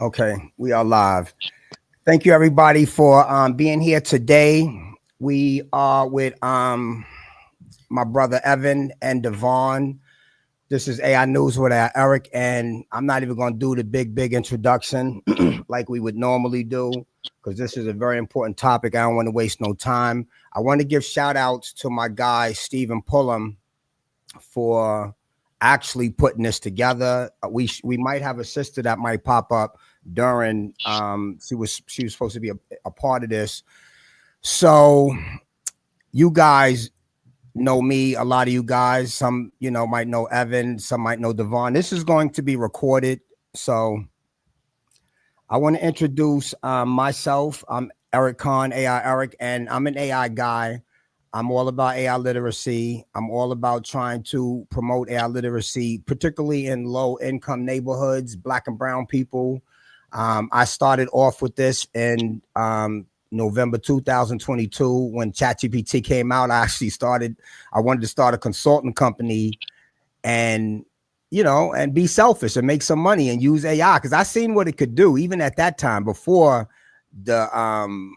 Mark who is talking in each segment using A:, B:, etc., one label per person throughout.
A: Okay, we are live. Thank you everybody for being here today. We are with my brother Evan and Devonne. This is AI News with AI Erik, and I'm not even going to do the big introduction like we would normally do because this is a very important topic. I don't want to waste no time. I want to give shout outs to my guy Stephen Pullum for actually putting this together. We might have a sister that might pop up during she was supposed to be a part of this. So you guys know me, a lot of you guys, some might know Evan, some might know Devonne. This is going to be recorded. So I want to introduce myself. I'm Erik Khan, AI Erik, and I'm an AI guy. I'm all about AI literacy. I'm all about trying to promote AI literacy, particularly in low income neighborhoods, Black and brown people. I started off with this in November 2022 when ChatGPT came out. I wanted to start a consulting company and and be selfish and make some money and use AI because I seen what it could do even at that time before the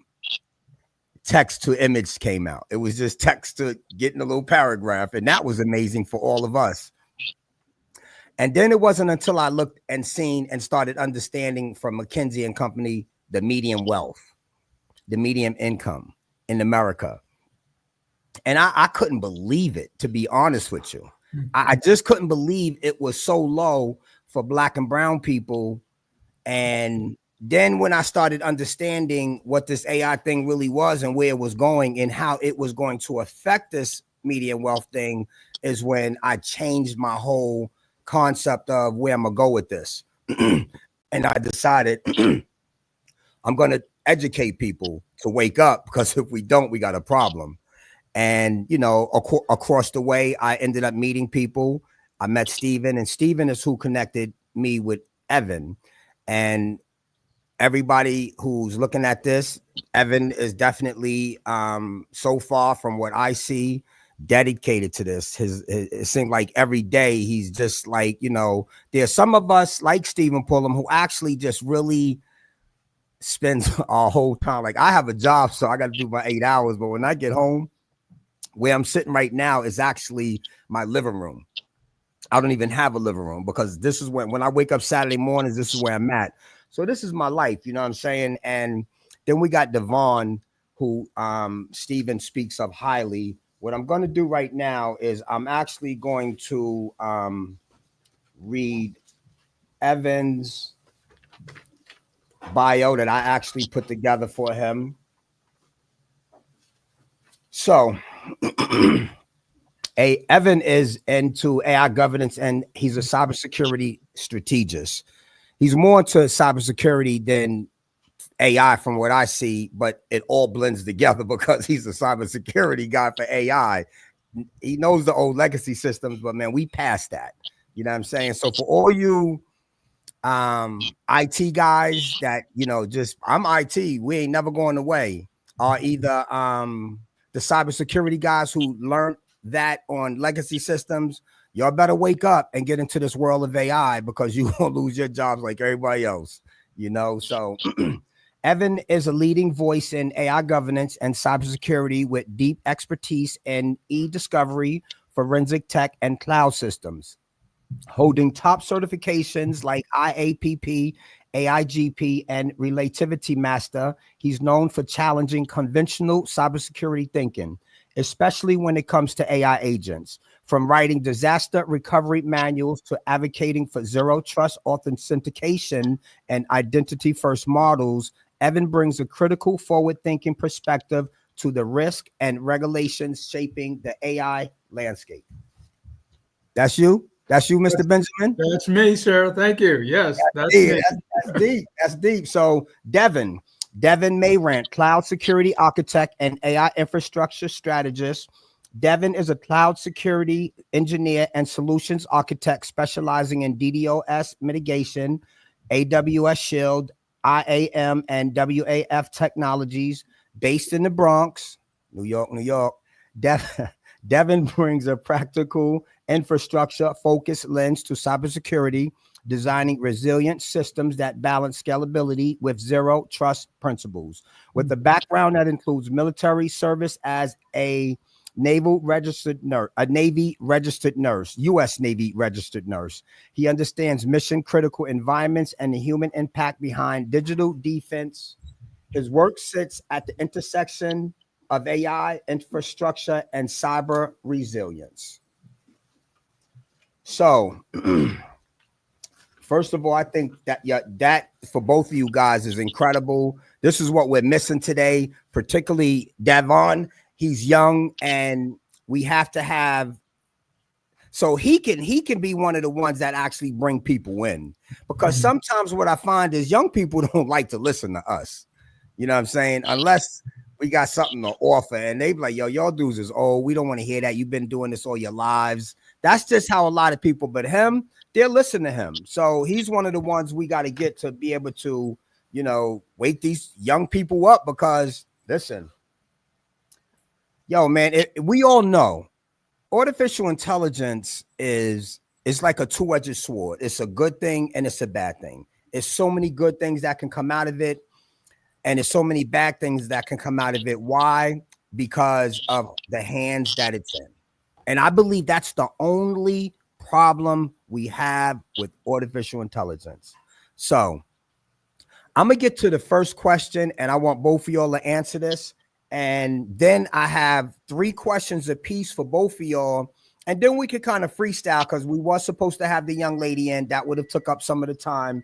A: text to image came out. It was just text to getting a little paragraph, and that was amazing for all of us. And then it wasn't until I looked and seen and started understanding from McKinsey and Company the median wealth, the median income in America. And I couldn't believe it, to be honest with you. I just couldn't believe it was so low for Black and brown people. And then when I started understanding what this AI thing really was and where it was going and how it was going to affect this median wealth thing is when I changed my whole concept of where I'm gonna go with this. And I decided I'm gonna educate people to wake up, because if we don't, we got a problem. And across the way, I ended up meeting people. I met Steven, and Steven is who connected me with Evan. And everybody who's looking at this, Evan is definitely so far from what I see dedicated to this. It seems like every day he's just like, there's some of us like Stephen Pullum who actually just really spends our whole time. Like, I have a job, so I got to do my 8 hours, but when I get home, where I'm sitting right now is actually my living room. I don't even have a living room because this is when I wake up Saturday mornings, this is where I'm at. So this is my life, you know what I'm saying? And then we got Devonne, who Stephen speaks of highly. What I'm going to do right now is I'm actually going to read Evan's bio that I actually put together for him. So Evan is into AI governance, and he's a cybersecurity strategist. He's more into cybersecurity than AI from what I see, but it all blends together because he's a cybersecurity guy for AI. He knows the old legacy systems, but man, we passed that. You know what I'm saying? So for all you IT guys that, just I'm IT, we ain't never going away, are either the cybersecurity guys who learned that on legacy systems, y'all better wake up and get into this world of AI because you won't lose your jobs like everybody else, So Evan is a leading voice in AI governance and cybersecurity with deep expertise in e-discovery, forensic tech, and cloud systems, holding top certifications like IAPP, AIGP, and Relativity Master. He's known for challenging conventional cybersecurity thinking, especially when it comes to AI agents. From writing disaster recovery manuals to advocating for zero trust authentication and identity first models, Evan brings a critical forward-thinking perspective to the risk and regulations shaping the AI landscape. That's you? That's you, Mr. Benjamin?
B: That's me, sir. Thank you. Yes, that's
A: me.
B: me.
A: That's deep. That's deep. So Devonne Mayrant, cloud security architect and AI infrastructure strategist. Devonne is a cloud security engineer and solutions architect specializing in DDoS mitigation, AWS Shield, IAM, and WAF technologies, based in the Bronx, New York, New York. Devonne brings a practical infrastructure focused lens to cybersecurity, designing resilient systems that balance scalability with zero trust principles. With a background that includes military service as a Navy registered nurse, U.S. Navy registered nurse. He understands mission critical environments and the human impact behind digital defense. His work sits at the intersection of AI infrastructure and cyber resilience. So, first of all, I think that that for both of you guys is incredible. This is what we're missing today, particularly Devonne. He's young, and we have to have so he can be one of the ones that actually bring people in. Because sometimes what I find is young people don't like to listen to us. You know what I'm saying? Unless we got something to offer, and they be like, yo, y'all dudes is old. We don't want to hear that. You've been doing this all your lives. That's just how a lot of people, but him, they're listening to him. So he's one of the ones we got to get to be able to, you know, wake these young people up because listen, yo, man, we all know artificial intelligence is like a two-edged sword. It's a good thing and it's a bad thing. It's so many good things that can come out of it. And there's so many bad things that can come out of it. Why? Because of the hands that it's in. And I believe that's the only problem we have with artificial intelligence. So I'm going to get to the first question, and I want both of y'all to answer this. And then I have 3 questions apiece for both of y'all. And then we could kind of freestyle because we were supposed to have the young lady in. That would have took up some of the time.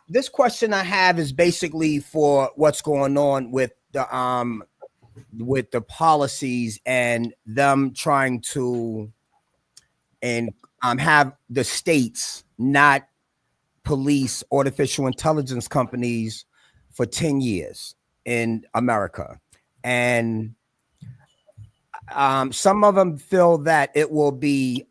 A: This question I have is basically for what's going on with the policies and them trying to have the states not police artificial intelligence companies for 10 years in America. And some of them feel that it will be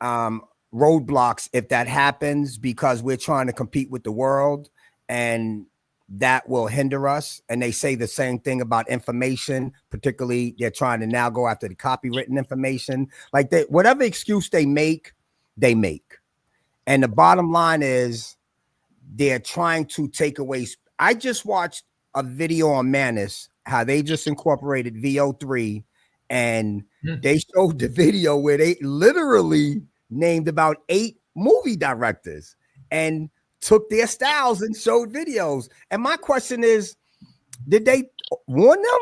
A: roadblocks if that happens because we're trying to compete with the world and that will hinder us. And they say the same thing about information, particularly they're trying to now go after the copywritten information. Like whatever excuse they make. And the bottom line is they're trying to take away. I just watched a video on Manus, how they just incorporated VO3 and they showed the video where they literally named about 8 movie directors and took their styles and showed videos. And my question is, did they warn them?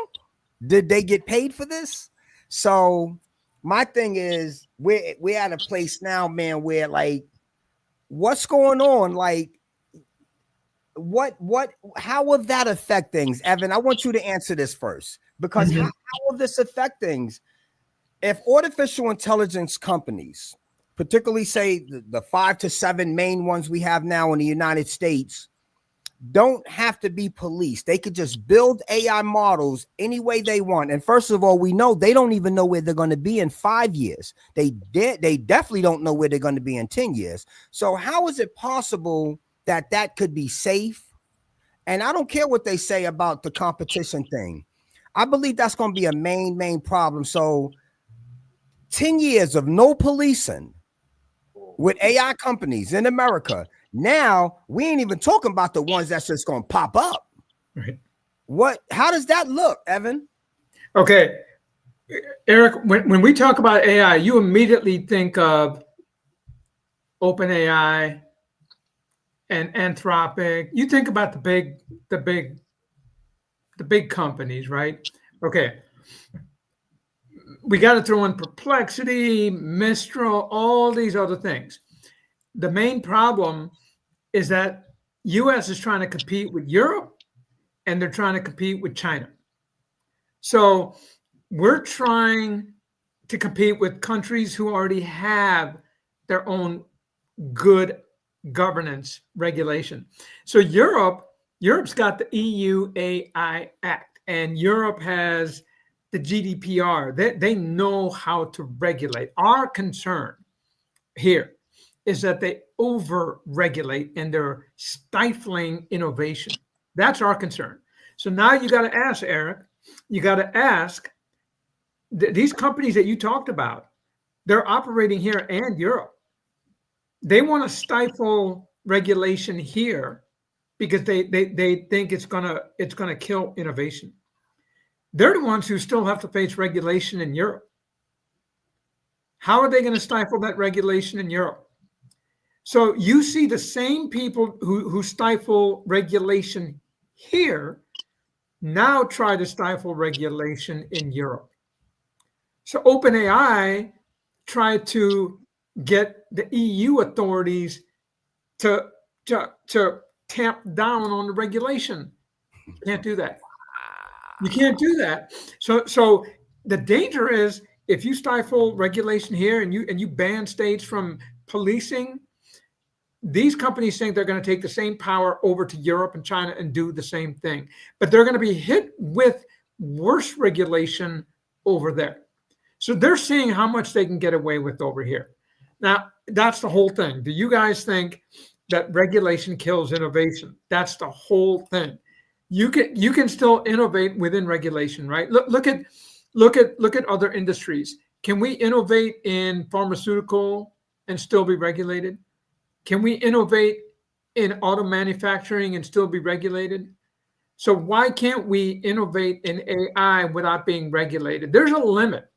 A: Did they get paid for this? So my thing is, we're at a place now, man, where like, what's going on? Like, how will that affect things? Evan, I want you to answer this first, because how will this affect things? If artificial intelligence companies, particularly say the 5 to 7 main ones we have now in the United States, don't have to be policed. They could just build AI models any way they want. And first of all, we know they don't even know where they're going to be in 5 years. They definitely don't know where they're going to be in 10 years. So how is it possible that could be safe? And I don't care what they say about the competition thing. I believe that's going to be a main problem. So 10 years of no policing with AI companies in America. Now we ain't even talking about the ones that's just going to pop up. Right. How does that look, Evan?
B: Okay. Eric, when we talk about AI, you immediately think of OpenAI and Anthropic. You think about the big companies, right? Okay. We got to throw in Perplexity, Mistral, all these other things. The main problem is that US is trying to compete with Europe and they're trying to compete with China. So we're trying to compete with countries who already have their own good governance regulation. So Europe's got the EU AI Act, and Europe has the GDPR. They know how to regulate. Our concern here is that they over-regulate and they're stifling innovation. That's our concern. So now you got to ask, Eric, these companies that you talked about, they're operating here and Europe. They want to stifle regulation here because they think it's gonna kill innovation. They're the ones who still have to face regulation in Europe. How are they going to stifle that regulation in Europe? So you see the same people who stifle regulation here now try to stifle regulation in Europe. So OpenAI tried to get the EU authorities to, to tamp down on the regulation. Can't do that. You can't do that. So the danger is if you stifle regulation here and you ban states from policing, these companies think they're going to take the same power over to Europe and China and do the same thing. But they're going to be hit with worse regulation over there. So they're seeing how much they can get away with over here. Now, that's the whole thing. Do you guys think that regulation kills innovation? That's the whole thing. You can still innovate within regulation, right? Look at other industries. Can we innovate in pharmaceutical and still be regulated? Can we innovate in auto manufacturing and still be regulated? So why can't we innovate in AI without being regulated? There's a limit.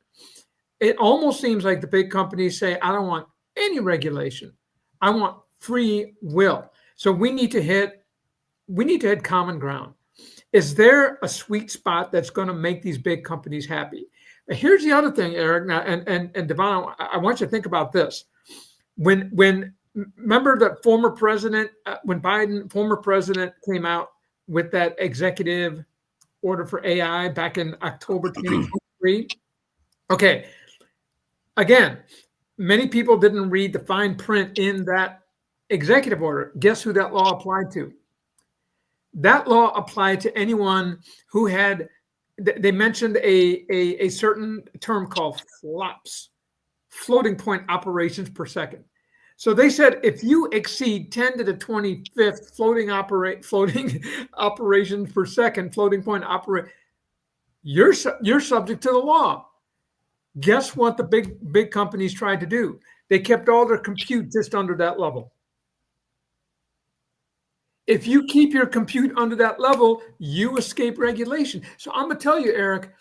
B: It almost seems like the big companies say, I don't want any regulation. I want free will. So we need to hit common ground. Is there a sweet spot that's going to make these big companies happy? Here's the other thing, Eric, now, and Devonne, I want you to think about this. When remember that former president, when Biden, former president, came out with that executive order for AI back in October 2023? Okay. Again, many people didn't read the fine print in that executive order. Guess who that law applied to? That law applied to anyone who had, they mentioned a certain term called FLOPS, floating point operations per second. So they said if you exceed 10 to the 25th floating operations per second, floating point you're subject to the law. Guess what the big companies tried to do? They kept all their compute just under that level. If you keep your compute under that level, you escape regulation. So I'm going to tell you, Eric,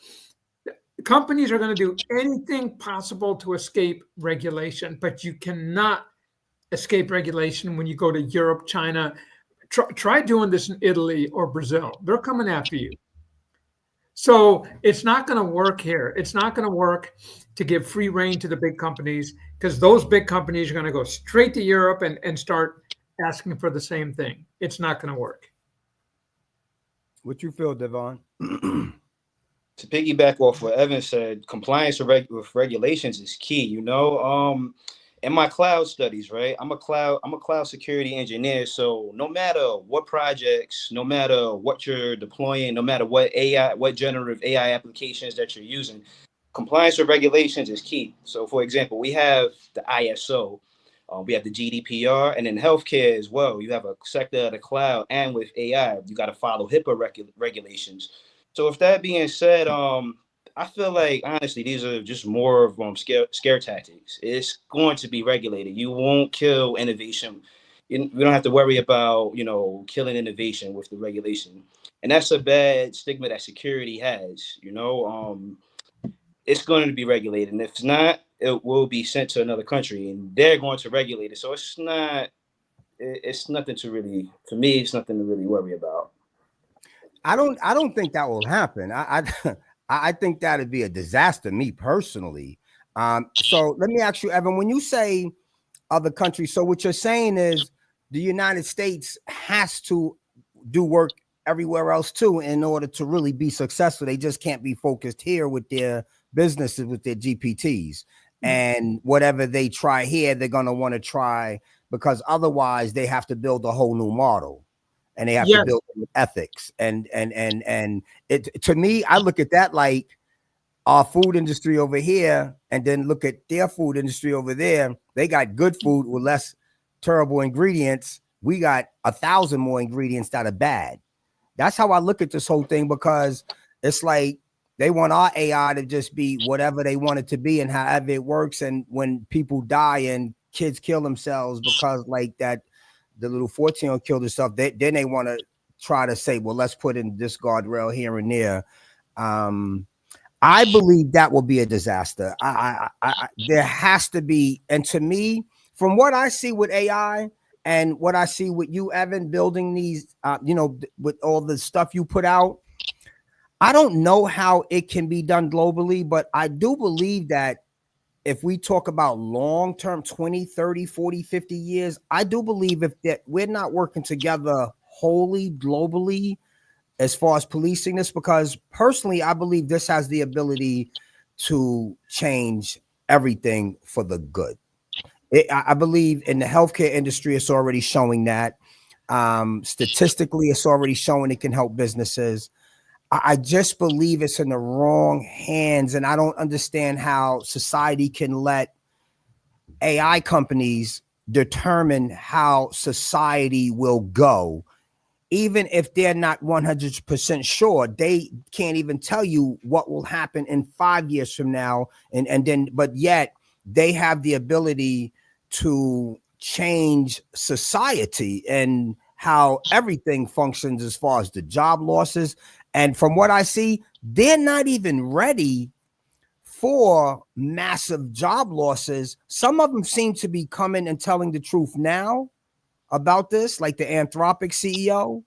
B: companies are going to do anything possible to escape regulation, but you cannot escape regulation when you go to Europe, China. Try doing this in Italy or Brazil. They're coming after you. So it's not going to work here. It's not going to work to give free rein to the big companies because those big companies are going to go straight to Europe and start asking for the same thing. It's not going to work.
A: What you feel, Devonne?
C: To piggyback off what Evan said, compliance with regulations is key. You know, in my cloud studies, right? I'm a cloud security engineer. So no matter what projects, no matter what you're deploying, no matter what generative AI applications that you're using, compliance with regulations is key. So for example, we have the ISO, we have the GDPR, and in healthcare as well, you have a sector of the cloud, and with AI, you got to follow HIPAA regulations. So with that being said, I feel like honestly, these are just more of scare tactics. It's going to be regulated. You won't kill innovation. We don't have to worry about killing innovation with the regulation, and that's a bad stigma that security has. It's going to be regulated, and if it's not, it will be sent to another country, and they're going to regulate it. So it's nothing to really, for me, it's nothing to really worry about.
A: I don't think that will happen. I think that'd be a disaster, me personally. So let me ask you, Evan, when you say other countries, so what you're saying is the United States has to do work everywhere else too in order to really be successful. They just can't be focused here with their businesses, with their GPTs. And whatever they try here, they're going to want to try, because otherwise they have to build a whole new model. And they have to build it with ethics. And it, to me, I look at that like our food industry over here, and then look at their food industry over there. They got good food with less terrible ingredients. We got 1,000 more ingredients that are bad. That's how I look at this whole thing, because it's like they want our AI to just be whatever they want it to be and however it works. And when people die and kids kill themselves because like that, the little 14-year-old killed herself. Then they want to try to say, well, let's put in this guardrail here and there. I believe that will be a disaster. There has to be, and to me, from what I see with AI and what I see with you, Evan, building these, with all the stuff you put out, I don't know how it can be done globally, but I do believe that if we talk about long-term 20, 30, 40, 50 years, I do believe if that we're not working together wholly globally as far as policing this, because personally, I believe this has the ability to change everything for the good. I believe in the healthcare industry, it's already showing that. Statistically, it's already showing it can help businesses. I just believe it's in the wrong hands, and I don't understand how society can let AI companies determine how society will go. Even if they're not 100% sure, they can't even tell you what will happen in 5 years from now. But yet they have the ability to change society and how everything functions as far as the job losses. And from what I see, they're not even ready for massive job losses. Some of them seem to be coming and telling the truth now about this, like the Anthropic CEO.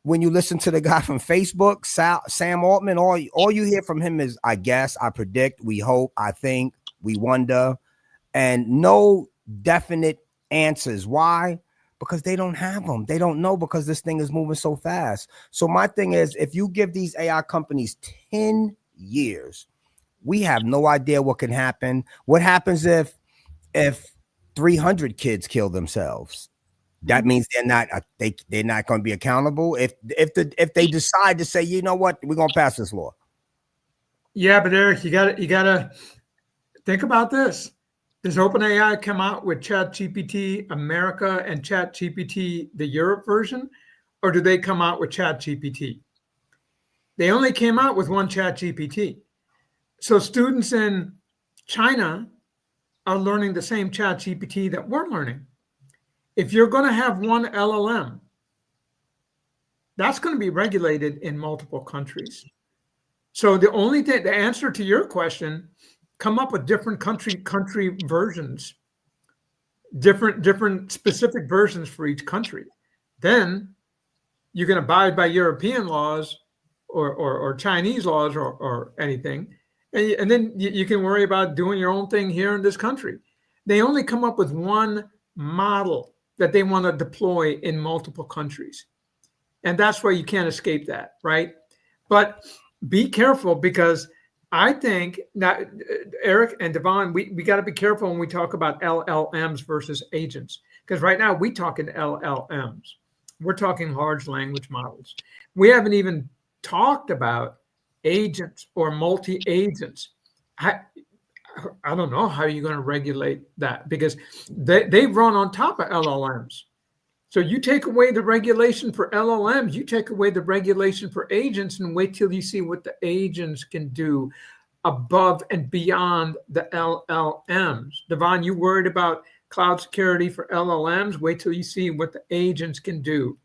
A: When you listen to the guy from Facebook, Sam Altman, all you hear from him is, I guess, I predict, we hope, I think, we wonder, and no definite answers. Why? Because they don't have them. They don't know, because this thing is moving so fast. So my thing is, if you give these AI companies 10 years, we have no idea what can happen. What happens if 300 kids kill themselves? That means they're not going to be accountable. If they decide to say, you know what, we're going to pass this law.
B: Yeah, but Eric, you gotta think about this. Does OpenAI come out with ChatGPT America and ChatGPT the Europe version, or do they come out with ChatGPT? They only came out with one ChatGPT. So students in China are learning the same ChatGPT that we're learning. If you're going to have one LLM, that's going to be regulated in multiple countries. So the only thing, the answer to your question, come up with different country versions, different specific versions for each country. Then you can abide by European laws or Chinese laws or anything. And then you can worry about doing your own thing here in this country. They only come up with one model that they want to deploy in multiple countries. And that's why you can't escape that, right? But be careful, because I think that Eric and Devonne, we got to be careful when we talk about LLMs versus agents, because right now we talk in LLMs. We're talking large language models. We haven't even talked about agents or multi-agents. I don't know how you're going to regulate that, because they run on top of LLMs. So you take away the regulation for LLMs, you take away the regulation for agents, and wait till you see what the agents can do above and beyond the LLMs. Devonne, you worried about cloud security for LLMs? Wait till you see what the agents can do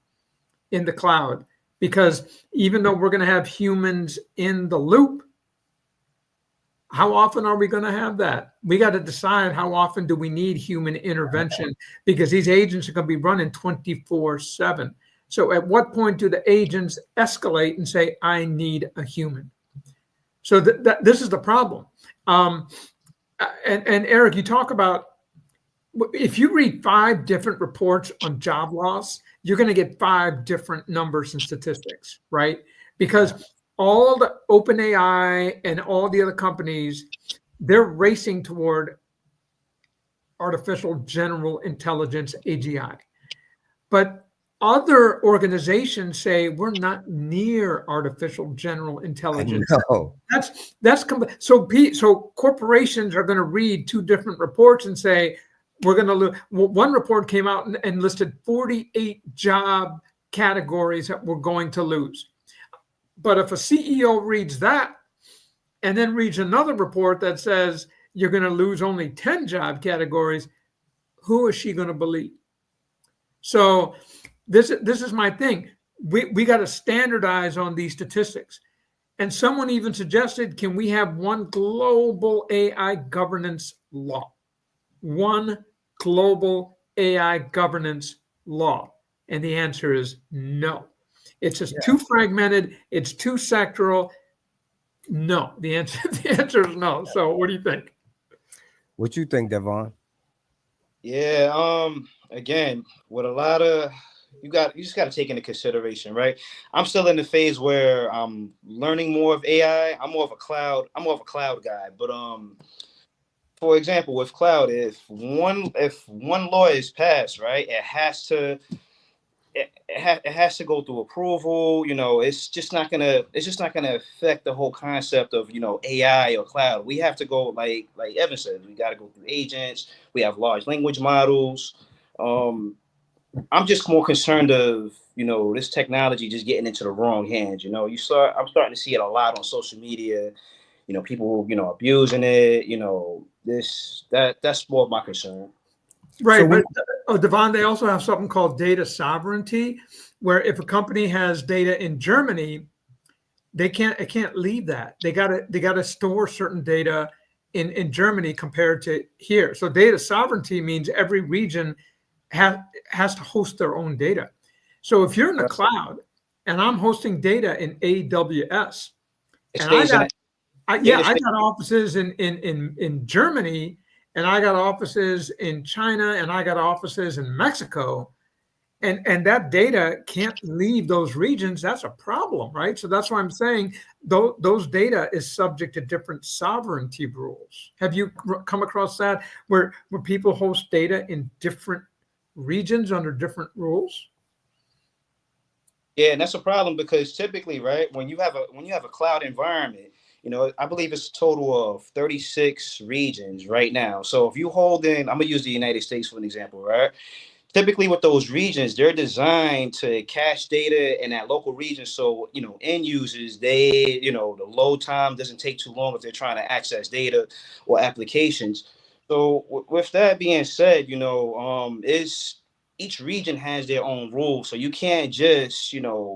B: in the cloud. Because even though we're going to have humans in the loop, how often are we going to have that? We got to decide how often do we need human intervention, because these agents are going to be running 24/7. So at what point do the agents escalate and say, I need a human? So this is the problem. And Eric, you talk about, if you read 5 different reports on job loss, you're going to get 5 different numbers and statistics, right? Because all the OpenAI and all the other companies, they're racing toward artificial general intelligence, AGI. But other organizations say we're not near artificial general intelligence. So corporations are going to read 2 different reports and say we're going to lose. One report came out and listed 48 job categories that we're going to lose. But if a CEO reads that and then reads another report that says you're going to lose only 10 job categories, who is she going to believe? So this is my thing. We got to standardize on these statistics. And someone even suggested, can we have one global AI governance law? One global AI governance law. And the answer is no. It's just too fragmented. It's too sectoral. No, the answer is no. So what do you think?
A: What you think, Devonne?
C: Yeah, again, with a lot of you just got to take into consideration, right? I'm still in the phase where I'm learning more of AI. I'm more of a cloud guy. But for example, with cloud, if one law is passed, right, it has to go through approval. It's just not gonna affect the whole concept of AI or cloud. We have to go like Evan said. We got to go through agents. We have large language models. I'm just more concerned of this technology just getting into the wrong hands. I'm starting to see it a lot on social media. People abusing it. That's more of my concern.
B: Right, so but Devonne, they also have something called data sovereignty, where if a company has data in Germany, it can't leave that. They gotta store certain data in Germany compared to here. So data sovereignty means every region has to host their own data. So if you're in the cloud and I'm hosting data in AWS, and I got offices in Germany, and I got offices in China, and I got offices in Mexico, and that data can't leave those regions. That's a problem, right? So that's why I'm saying those data is subject to different sovereignty rules. Have you come across that where people host data in different regions under different rules?
C: Yeah, and that's a problem because typically, right, when you have a cloud environment, I believe it's a total of 36 regions right now. So if you hold in, I'm gonna use the United States for an example, right? Typically with those regions, they're designed to cache data in that local region. So, end users, the load time doesn't take too long if they're trying to access data or applications. So with that being said, each region has their own rules. So you can't just,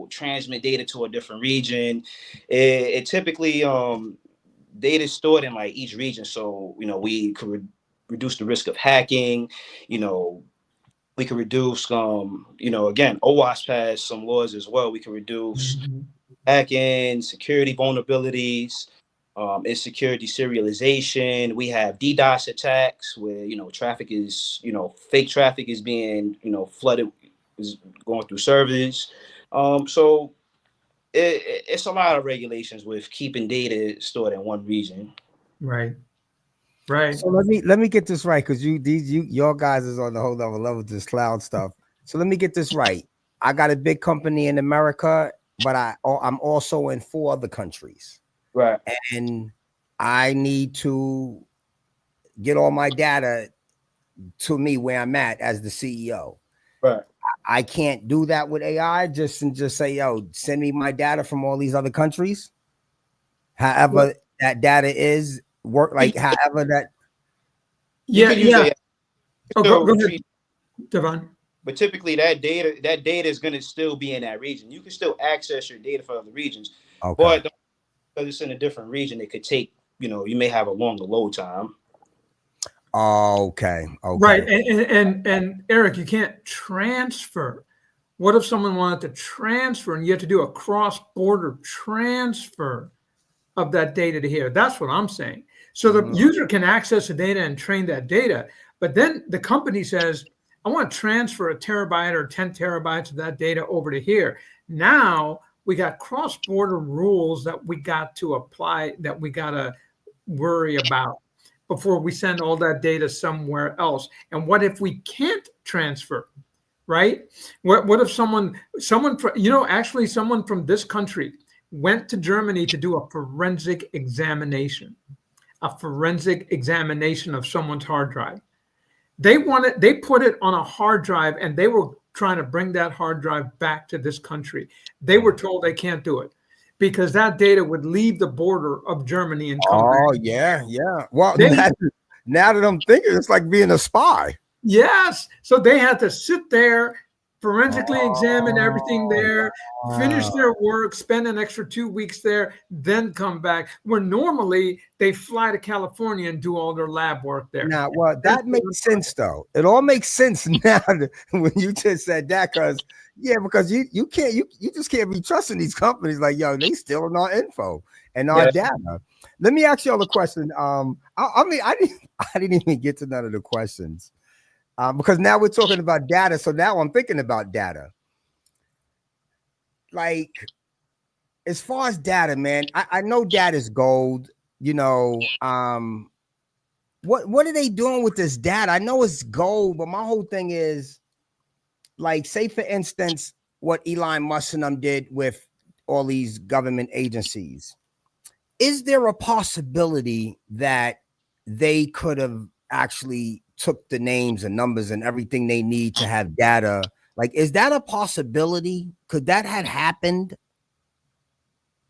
C: transmit data to a different region. It typically, data is stored in like each region. So, we could reduce the risk of hacking, we can reduce, again, OWASP has some laws as well. We can reduce hacking, security vulnerabilities, insecurity serialization. We have DDoS attacks where, traffic is, fake traffic is being, flooded, is going through servers. So it's a lot of regulations with keeping data stored in one region.
B: Right. Right.
A: So let me get this right, because your guys is on the whole other level with this cloud stuff. So let me get this right. I got a big company in America, but I'm also in 4 other countries.
C: Right.
A: And I need to get all my data to me where I'm at as the CEO.
C: Right.
A: I can't do that with AI. Just say, yo, send me my data from all these other countries. However that data is however that.
B: Yeah. Go ahead, Devonne.
C: But typically that data is going to still be in that region. You can still access your data from other regions, but because it's in a different region, it could take, you may have a longer load time.
A: Okay.
B: Right. And Erik, you can't transfer. What if someone wanted to transfer and you have to do a cross-border transfer of that data to here? That's what I'm saying. So the user can access the data and train that data, but then the company says, I want to transfer a terabyte or 10 terabytes of that data over to here. Now we got cross-border rules that we got to apply, that we got to worry about before we send all that data somewhere else. And what if we can't transfer, right? What if someone from this country went to Germany to do a forensic examination of someone's hard drive. They put it on a hard drive, and they were trying to bring that hard drive back to this country. They were told they can't do it because that data would leave the border of Germany and come back.
A: Yeah. Well, now that I'm thinking, it's like being a spy.
B: Yes. So they had to sit there, forensically examine everything
A: Oh,
B: there, finish
A: wow.
B: their work, spend an extra 2 weeks there, then come back. Where normally they fly to California and do all their lab work there.
A: Now, well,
B: That's
A: that
B: what I'm
A: makes
B: talking
A: sense though. It all makes sense now when you just said that, because because you can't you just can't be trusting these companies like yo, they stealing our info and our
C: Yeah.
A: data. Let me ask y'all a question. I mean, I didn't even get to none of the questions. Because now we're talking about data. So now I'm thinking about data. Like, as far as data, man, I know data is gold, you know. What are they doing with this data? I know it's gold, but my whole thing is like, say for instance, what Elon Musk and them did with all these government agencies. Is there a possibility that they could have actually took the names and numbers and everything they need to have data? Like, is that a possibility? Could that have happened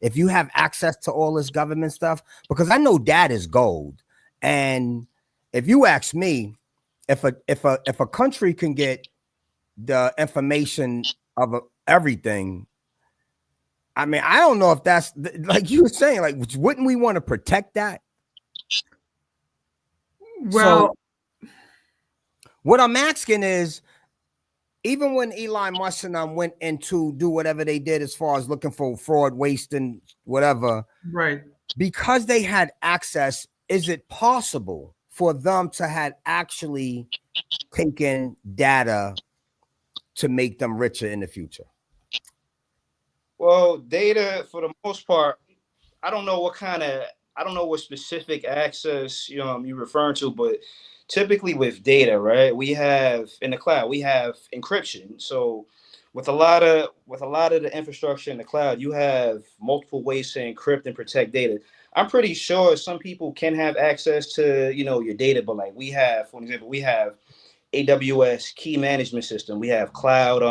A: if you have access to all this government stuff? Because I know data is gold. And if you ask me, if a country can get the information of everything, I mean, I don't know if that's like you were saying, like, wouldn't we want to protect that?
B: Well,
A: So what I'm asking is, even when Elon Musk and them went into do whatever they did as far as looking for fraud, waste, and whatever,
B: right.
A: because they had access, is it possible for them to have actually taken data to make them richer in the future?
C: Well, data for the most part, I don't know what kind of, I don't know what specific access you're referring to, but typically with data, right? We have in the cloud, we have encryption. So with a lot of the infrastructure in the cloud, you have multiple ways to encrypt and protect data. I'm pretty sure some people can have access to your data, but like we have, for example, we have AWS key management system. We have cloud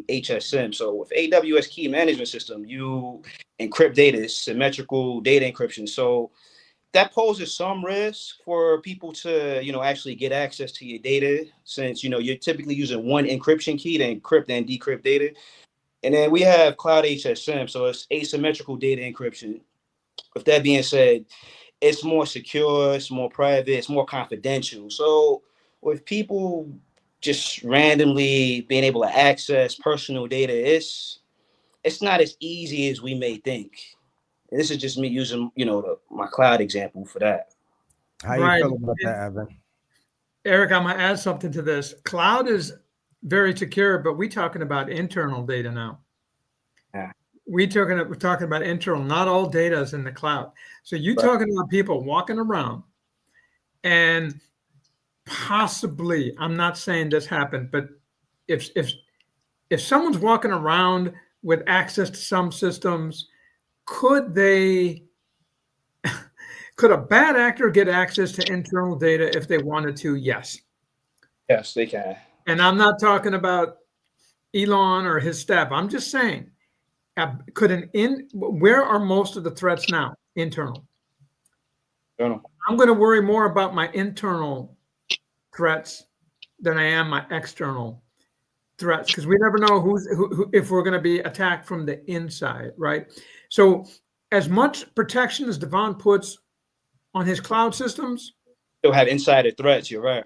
C: HSM. So with AWS key management system, you encrypt data, symmetrical data encryption. So that poses some risk for people to, actually get access to your data, since you're typically using one encryption key to encrypt and decrypt data. And then we have cloud HSM, so it's asymmetrical data encryption. With that being said, it's more secure, it's more private, it's more confidential. So with people just randomly being able to access personal data, it's not as easy as we may think. And this is just me using, my cloud example for that.
A: How you
B: Right.
A: feel about that, Evan?
B: Eric, I'm going to add something to this. Cloud is very secure, but we're talking about internal data now.
C: Yeah.
B: We're talking about internal. Not all data is in the cloud. So you're
C: Right.
B: talking about people walking around and possibly, I'm not saying this happened, but if someone's walking around with access to some systems, could could a bad actor get access to internal data if they wanted to? Yes.
C: Yes, they can.
B: And I'm not talking about Elon or his staff. I'm just saying, where are most of the threats now? Internal. I'm going to worry more about my internal threats than I am my external threats, because we never know who if we're going to be attacked from the inside, right? So as much protection as Devonne puts on his cloud systems,
C: Still have insider threats. You're right.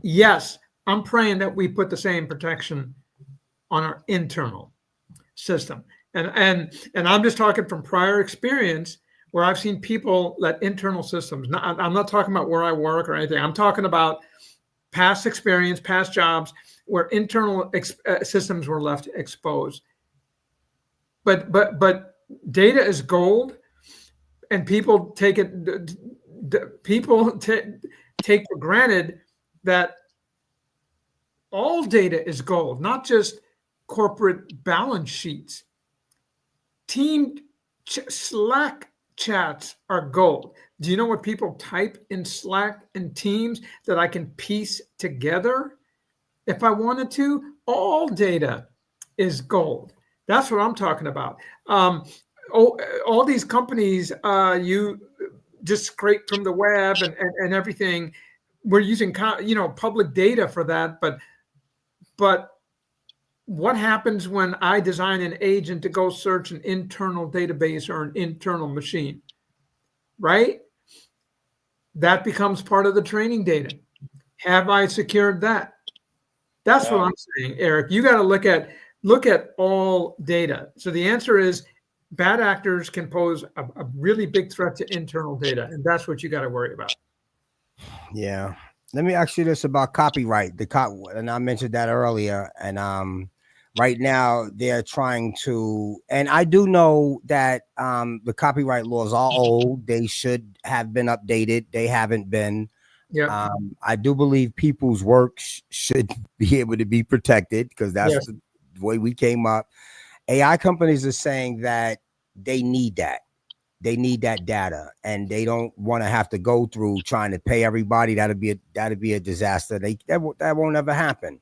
B: yes, I'm praying that we put the same protection on our internal system. And I'm just talking from prior experience where I've seen people let internal systems, I'm not talking about where I work or anything. I'm talking about past experience, past jobs where internal systems were left exposed. But data is gold, and people take for granted that all data is gold, not just corporate balance sheets. Team Slack chats are gold. Do you know what people type in Slack and Teams that I can piece together if I wanted to? All data is gold. That's what I'm talking about. All these companies you just scrape from the web and everything. we're using public data for that, but what happens when I design an agent to go search an internal database or an internal machine, right? That becomes part of the training data. Have I secured that? That's what I'm saying, Eric. You got to look at all data. So the answer is bad actors can pose a really big threat to internal data, and that's what you got to worry about.
A: Yeah. Let me ask you this about copyright. And I mentioned that earlier. And right now they're trying to, and I do know that the copyright laws are old. They should have been updated. They haven't been.
B: Yeah.
A: I do believe people's work should be able to be protected because that's
B: Yes.
A: the way we came up. AI companies are saying that they need that. They need that data, and they don't want to have to go through trying to pay everybody. That'd be a disaster. That won't ever happen.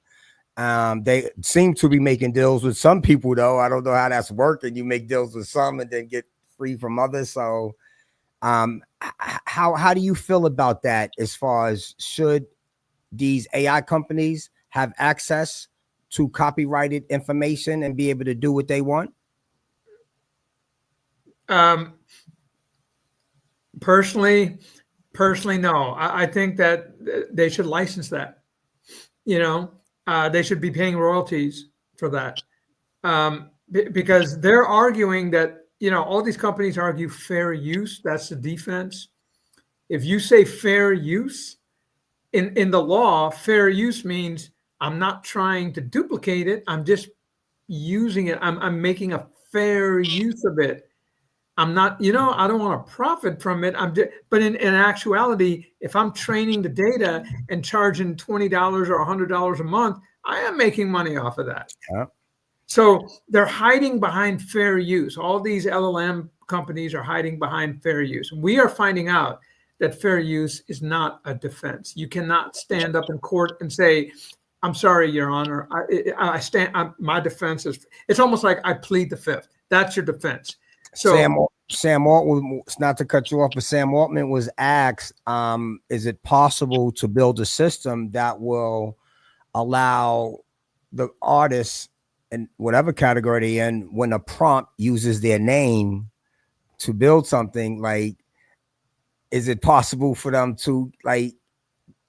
A: They seem to be making deals with some people, though. I don't know how that's working. You make deals with some and then get free from others. So, how do you feel about that? As far as should these AI companies have access to copyrighted information and be able to do what they want?
B: Personally, no. I think that they should license that. They should be paying royalties for that, because they're arguing that all these companies argue fair use. That's the defense. If you say fair use in the law, fair use means I'm not trying to duplicate it. I'm just using it. I'm making a fair use of it. I'm not, I don't want to profit from it. But in actuality, if I'm training the data and charging $20 or $100 a month, I am making money off of that.
A: Yeah.
B: So they're hiding behind fair use. All these LLM companies are hiding behind fair use. We are finding out that fair use is not a defense. You cannot stand up in court and say, "I'm sorry, Your Honor. My defense is." It's almost like I plead the fifth. That's your defense. So
A: Sam Altman, not to cut you off, but Sam Altman was asked, is it possible to build a system that will allow the artists in whatever category they're in, when a prompt uses their name to build something, like, is it possible for them to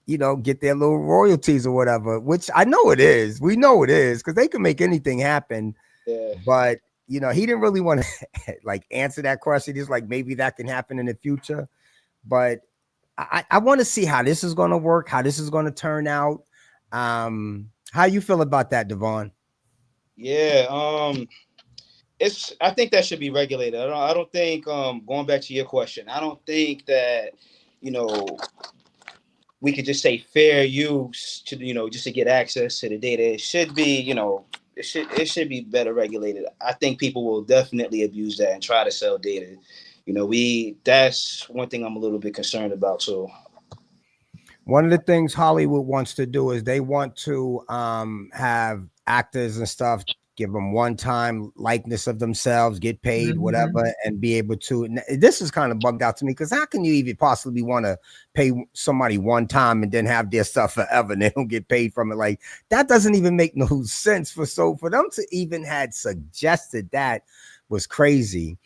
A: get their little royalties or whatever? Which I know it is. We know it is, because they can make anything happen.
C: Yeah.
A: But he didn't really want to answer that question. He's like, maybe that can happen in the future. But I want to see how this is going to work, how this is going to turn out. How you feel about that, Devonne?
C: Yeah, I think that should be regulated. I don't think going back to your question, I don't think that we could just say fair use to just to get access to the data. It should be it should be better regulated. I think people will definitely abuse that and try to sell data. That's one thing I'm a little bit concerned about. So
A: one of the things Hollywood wants to do is they want to have actors and stuff give them one-time likeness of themselves, get paid, whatever, and be able to. This is kind of bugged out to me, because how can you even possibly want to pay somebody one time and then have their stuff forever and they don't get paid from it? Like, that doesn't even make no sense. For them to even had suggested that was crazy.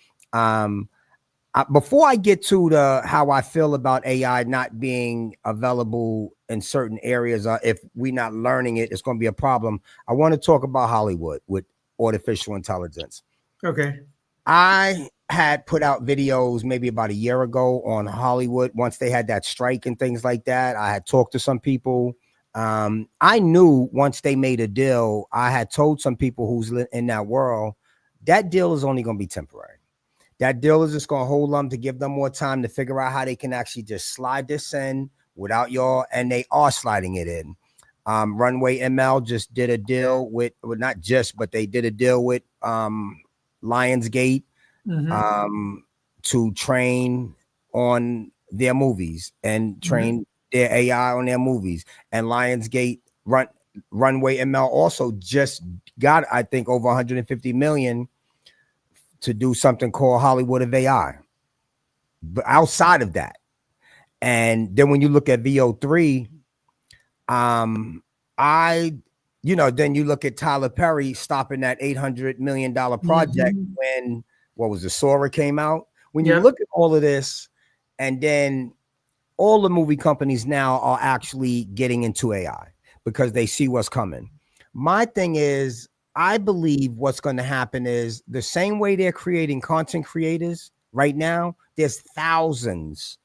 A: Before I get to how I feel about AI not being available in certain areas, if we're not learning it, it's going to be a problem. I want to talk about Hollywood with artificial intelligence.
B: Okay.
A: I had put out videos maybe about a year ago on Hollywood once they had that strike and things like that. I had talked to some people. I knew once they made a deal, I had told some people who's in that world, that deal is only going to be temporary. That deal is just going to hold them to give them more time to figure out how they can actually just slide this in without y'all. And they are sliding it in. Runway ML just did a deal with, well, not just, but they did a deal with Lionsgate to train on their movies and train their AI on their movies. And Lionsgate Runway ML also just got, I think, over 150 million to do something called Hollywood of AI. But outside of that, and then when you look at VO3, I, then you look at Tyler Perry stopping that $800 million project when, what was the Sora came out. When you look at all of this, and then all the movie companies now are actually getting into AI because they see what's coming. My thing is, I believe what's going to happen is the same way they're creating content creators right now, there's thousands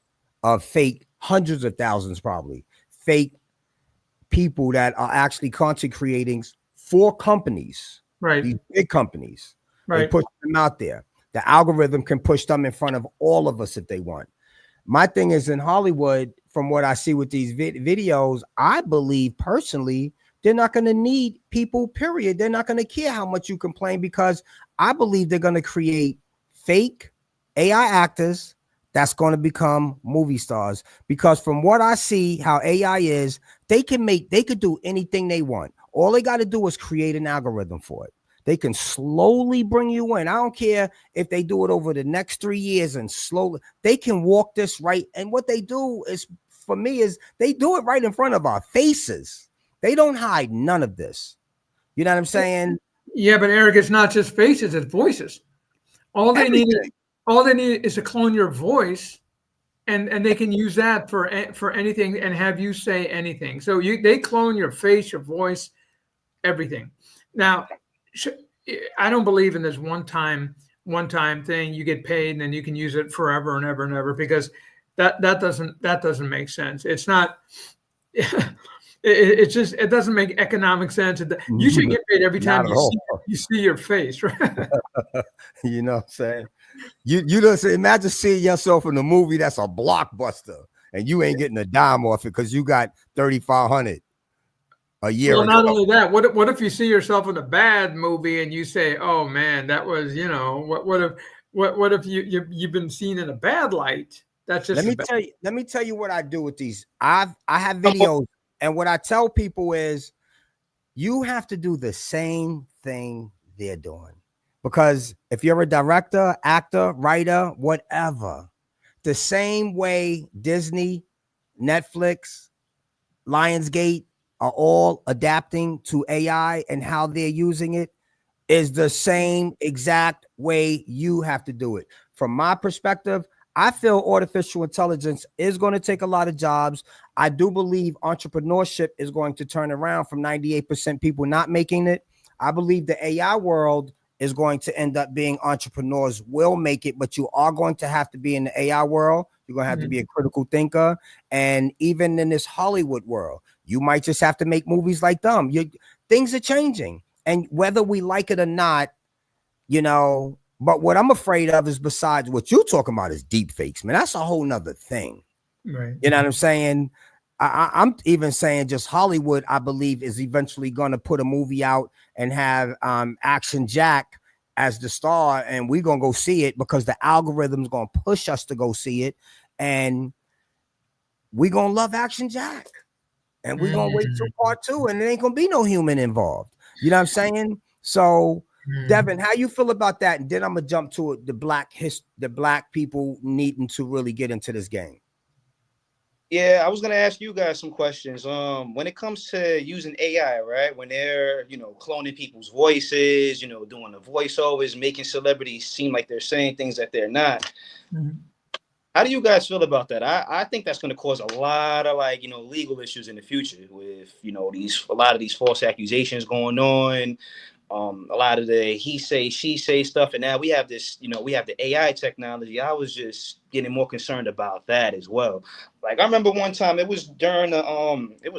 A: of fake, hundreds of thousands probably, fake people that are actually content creating for companies,
B: Right.
A: these big companies. They
B: Right.
A: push them out there. The algorithm can push them in front of all of us if they want. My thing is, in Hollywood, from what I see with these videos, I believe personally, they're not going to need people, period. They're not going to care how much you complain, because I believe they're going to create fake AI actors that's going to become movie stars. Because from what I see, how AI is, they could do anything they want. All they got to do is create an algorithm for it. They can slowly bring you in. I don't care if they do it over the next 3 years, and slowly they can walk this right. And what they do is, for me, is they do it right in front of our faces. They don't hide none of this. You know what I'm saying?
B: Yeah, but Eric, it's not just faces; it's voices. All they need,
A: Everything.
B: all they need is to clone your voice, and they can use that for anything and have you say anything. So they clone your face, your voice, everything. Now, I don't believe in this one time thing. You get paid and then you can use it forever and ever and ever, because that doesn't make sense. It's not. It's just, it doesn't make economic sense. You should get paid every time
A: Not at all.
B: you see your face, right?
A: You know what I'm saying? You just imagine seeing yourself in a movie that's a blockbuster and you ain't getting a dime off it because you got 3,500 a year.
B: Well, not only that, what if you see yourself in a bad movie and you say, "Oh man, that was, what if you've been seen in a bad light?" That's just
A: let me tell you what I do with these. I have videos, and what I tell people is, you have to do the same thing they're doing. Because if you're a director, actor, writer, whatever, the same way Disney, Netflix, Lionsgate are all adapting to AI and how they're using it, is the same exact way you have to do it. From my perspective, I feel artificial intelligence is going to take a lot of jobs. I do believe entrepreneurship is going to turn around from 98% people not making it. I believe the AI world is going to end up being entrepreneurs will make it, but you are going to have to be in the AI world. You're going to have to be a critical thinker. And even in this Hollywood world, you might just have to make movies like them. Things are changing. And whether we like it or not, but what I'm afraid of is, besides what you're talking about, is deep fakes, man. That's a whole nother thing.
B: right.
A: You know what I'm saying? I'm even saying just Hollywood, I believe, is eventually going to put a movie out and have Action Jack as the star, and we're going to go see it because the algorithm's going to push us to go see it, and we're going to love Action Jack, and we're going to wait till part 2, and there ain't going to be no human involved. You know what I'm saying? So, Devin, how you feel about that? And then I'm going to jump to it, the black people needing to really get into this game.
C: Yeah, I was gonna ask you guys some questions. When it comes to using AI, right? When they're, cloning people's voices, doing the voiceovers, making celebrities seem like they're saying things that they're not. How do you guys feel about that? I think that's gonna cause a lot of legal issues in the future with, a lot of these false accusations going on. A lot of the he say, she say stuff, and now we have this, we have the AI technology. I was just getting more concerned about that as well. Like, I remember one time, it was during the it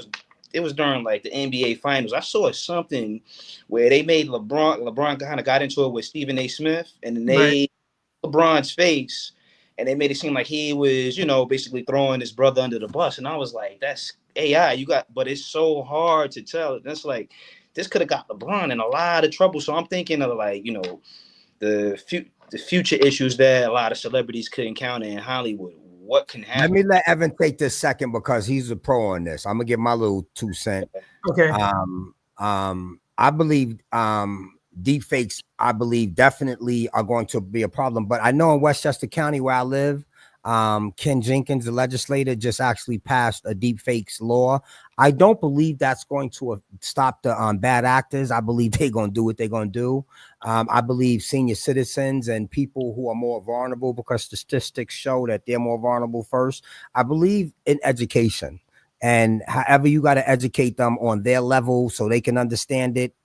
C: was during like the NBA finals. I saw something where they made LeBron kind of got into it with Stephen A. Smith, and then they LeBron's face, and they made it seem like he was, basically throwing his brother under the bus. And I was like, that's AI. But it's so hard to tell. That's like, this could have got LeBron in a lot of trouble. So I'm thinking of the future issues that a lot of celebrities could encounter in Hollywood. What can happen?
A: Let me let Evan take this second because he's a pro on this. I'm gonna give my little 2 cents.
B: Okay.
A: I believe deep fakes, I believe, definitely are going to be a problem. But I know in Westchester County where I live, Ken Jenkins, the legislator, just actually passed a deepfakes law. I don't believe that's going to stop the bad actors. I believe they're going to do what they're going to do. I believe senior citizens and people who are more vulnerable, because statistics show that they're more vulnerable first. I believe in education, and however you got to educate them on their level so they can understand it.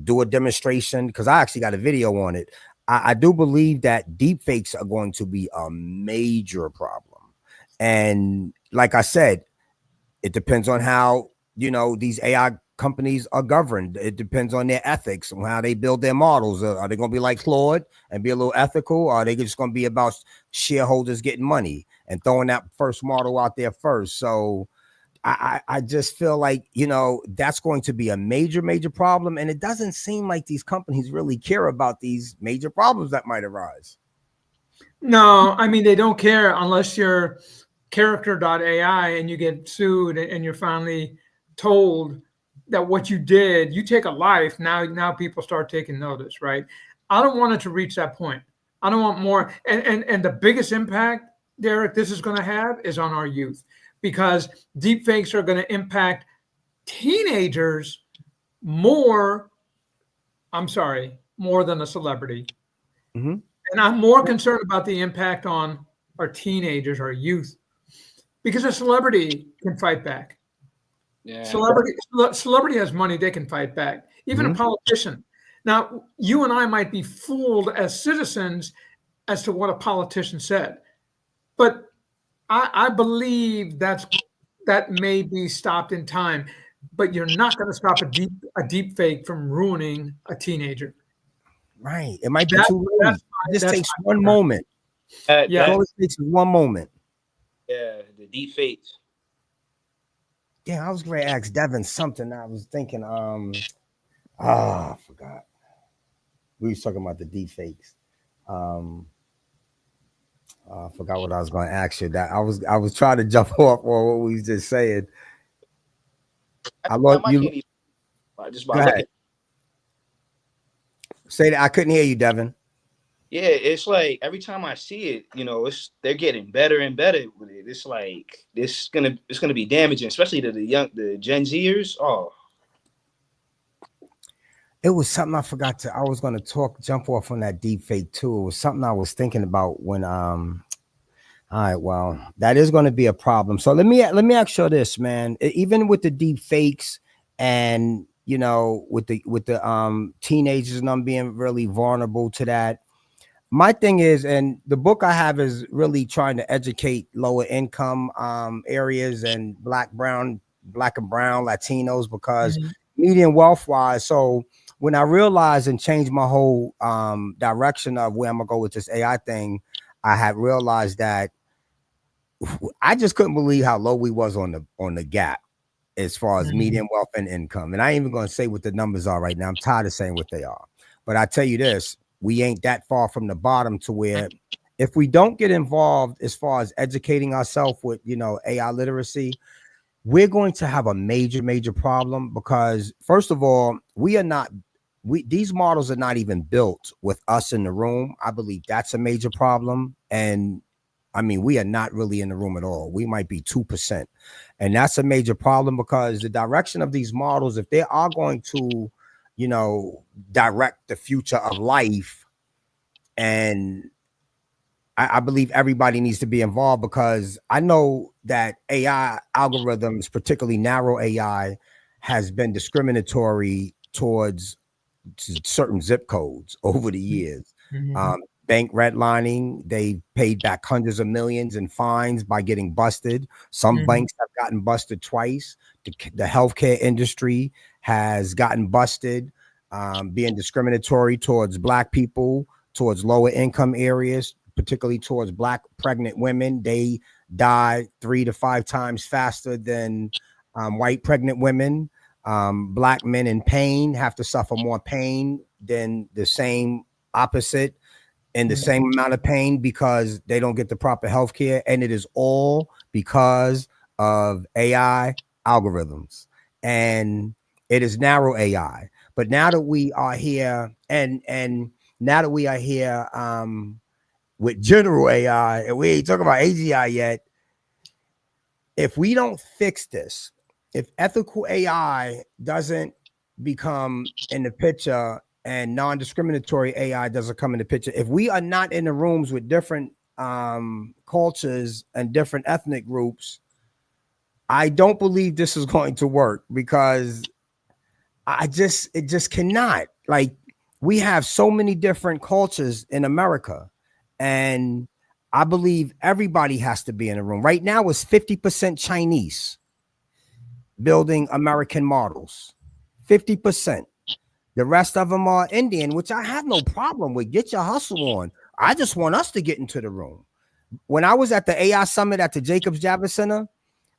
A: Do a demonstration, because I actually got a video on it. I do believe that deepfakes are going to be a major problem. And like I said, it depends on how, these AI companies are governed. It depends on their ethics and how they build their models. Are they going to be like Claude and be a little ethical? Or are they just going to be about shareholders getting money and throwing that first model out there first? So I just feel like, that's going to be a major, major problem. And it doesn't seem like these companies really care about these major problems that might arise.
B: No, I mean, they don't care unless you're character.ai and you get sued and you're finally told that what you did, you take a life. Now people start taking notice, right? I don't want it to reach that point. I don't want more. And the biggest impact, Derek, this is going to have is on our youth, because deepfakes are going to impact teenagers more. I'm sorry, more than a celebrity.
A: Mm-hmm.
B: And I'm more concerned about the impact on our teenagers, our youth, because a celebrity can fight back.
C: Yeah.
B: Celebrity has money, they can fight back. Even
A: Mm-hmm.
B: a politician. Now, you and I might be fooled as citizens as to what a politician said, but I believe that may be stopped in time. But you're not going to stop a deep fake from ruining a teenager.
A: Right. It might be
B: That,
A: too late. It just takes
B: my
A: one
B: concern.
A: moment.
B: Yeah.
A: All it takes is one moment.
C: Yeah, the deep fakes.
A: Yeah, I was going to ask Devon something. I was thinking, I forgot. We was talking about the deep fakes. I forgot what I was going to ask you. That I was trying to jump off on what we was just saying. I love
C: I
A: you.
C: can't even. I just
A: Go
C: I look
A: ahead.
C: at.
A: Say that. I couldn't hear you, Devon.
C: Yeah, it's like every time I see it, they're getting better and better with it. It's like it's gonna be damaging, especially to the Gen Zers. Oh,
A: It was something I forgot to. I was going to jump off on that deep fake too. It was something I was thinking about when. All right, well, that is going to be a problem. So let me ask you this, man. Even with the deep fakes, and with the teenagers and them being really vulnerable to that. My thing is, and the book I have is really trying to educate lower income areas and black and brown Latinos, because
B: Mhm.
A: median wealth wise. So when I realized and changed my whole direction of where I'm gonna go with this AI thing, I had realized that I just couldn't believe how low we was on the gap as far as
B: Mhm.
A: median wealth and income. And I ain't even going to say what the numbers are right now. I'm tired of saying what they are. But I tell you this, we ain't that far from the bottom to where if we don't get involved as far as educating ourselves with, AI literacy, we're going to have a major, major problem, because first of all, these models are not even built with us in the room. I believe that's a major problem. And I mean, we are not really in the room at all. We might be 2%. And that's a major problem, because the direction of these models, if they are going to, direct the future of life, and I believe everybody needs to be involved, because I know that AI algorithms, particularly narrow AI, has been discriminatory towards certain zip codes over the years.
B: Mhm.
A: Bank redlining, they paid back hundreds of millions in fines by getting busted. Some
B: Mhm.
A: banks have gotten busted twice. The healthcare industry has gotten busted, being discriminatory towards black people, towards lower income areas, particularly towards black pregnant women. They die 3 to 5 times faster than white pregnant women. Black men in pain have to suffer more pain than the same opposite in the
B: Mhm.
A: same amount of pain, because they don't get the proper health care. And it is all because of AI algorithms. And it is narrow AI. But now that we are here, and now that we are here, with general AI, and we ain't talking about AGI yet. If we don't fix this, if ethical AI doesn't become in the picture and non-discriminatory AI doesn't come in the picture, if we are not in the rooms with different cultures and different ethnic groups, I don't believe this is going to work, because it just cannot. Like, we have so many different cultures in America, and I believe everybody has to be in a room. Right now it's 50% Chinese building American models. 50%. The rest of them are Indian, which I have no problem with. Get your hustle on. I just want us to get into the room. When I was at the AI summit at the Jacobs Javits Center,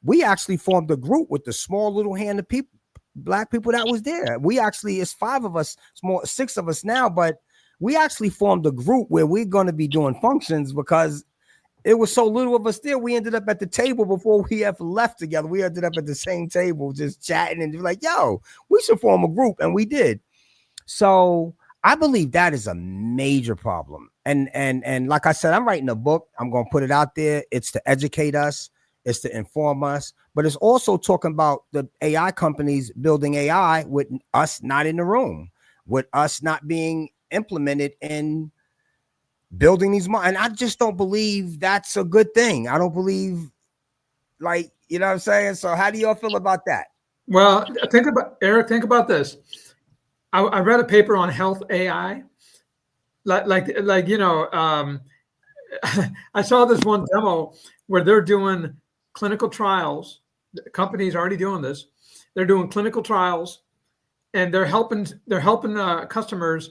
A: we actually formed a group with the small little hand of people, black people that was there. We actually, it's 5 of us, it's more 6 of us now, but we actually formed a group where we're going to be doing functions, because it was so little of us there. We ended up at the table before we ever left together. We ended up at the same table just chatting and like, yo, we should form a group. And we did. So I believe that is a major problem. And like I said, I'm writing a book. I'm going to put it out there. It's to educate us. It's to inform us. But it's also talking about the AI companies building AI with us not in the room, with us not being implemented in building these and I just don't believe that's a good thing. I don't believe, like, you know what I'm saying? So how do y'all feel about that?
B: Well, Eric, think about this. I read a paper on health AI. Like you know, I saw this one demo where they're doing clinical trials. The company's already doing this. They're doing clinical trials, and they're helping customers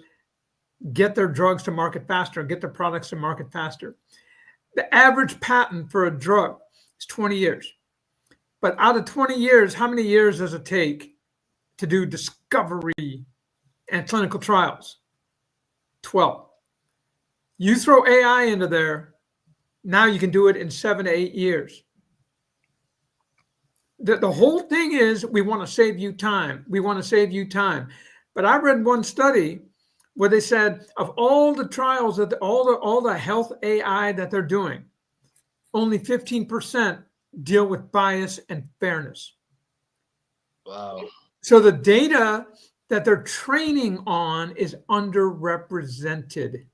B: get their drugs to market faster, get their products to market faster. The average patent for a drug is 20 years. But out of 20 years, how many years does it take to do discovery and clinical trials? 12. You throw AI into there, now you can do it in 7 to 8 years. The whole thing is, we want to save you time. We want to save you time. But I read one study where they said, of all the trials, that all the health AI that they're doing, only 15% deal with bias and fairness.
C: Wow.
B: So the data that they're training on is underrepresented.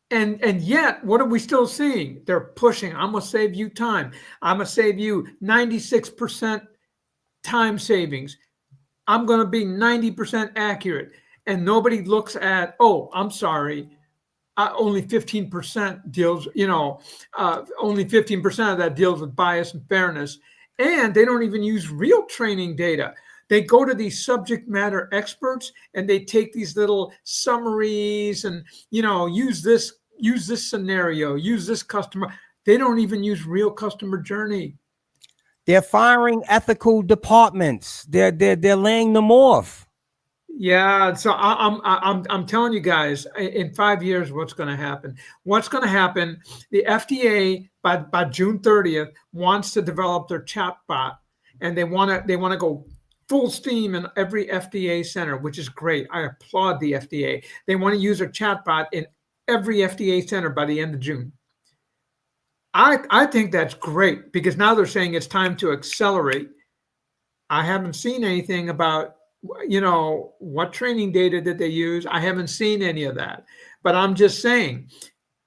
B: And yet, what are we still seeing? They're pushing, I'm going to save you time. I'm going to save you 96% time savings. I'm going to be 90% accurate. And nobody looks at, oh, I'm sorry, only 15% deals, only 15% of that deals with bias and fairness. And they don't even use real training data. They go to these subject matter experts and they take these little summaries and, use this scenario, use this customer. They don't even use real customer journey.
A: They're firing ethical departments. They're laying them off.
B: Yeah, so I'm telling you guys, in 5 years, what's going to happen? What's going to happen? The FDA by June 30th wants to develop their chatbot, and they want to go full steam in every FDA center, which is great. I applaud the FDA. They want to use a chatbot in every FDA center by the end of June. I think that's great, because now they're saying it's time to accelerate. I haven't seen anything about, what training data did they use? I haven't seen any of that. But I'm just saying,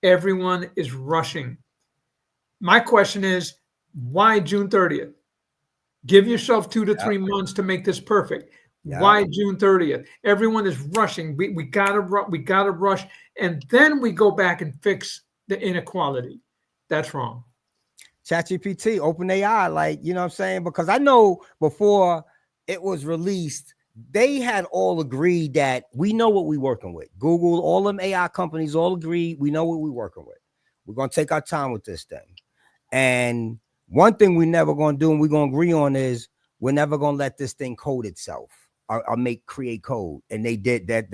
B: everyone is rushing. My question is, why June 30th? Give yourself 2 to 3 months to make this perfect. Why June 30th? Everyone is rushing. We gotta rush, and then we go back and fix the inequality. That's wrong.
A: ChatGPT, OpenAI, like, you know what I'm saying? Because I know before it was released, they had all agreed that we know what we're working with. Google, all them AI companies all agreed we know what we're working with. We're going to take our time with this thing. And one thing we're never going to do, and we're going to agree on, is we're never going to let this thing code itself or create code. And they did that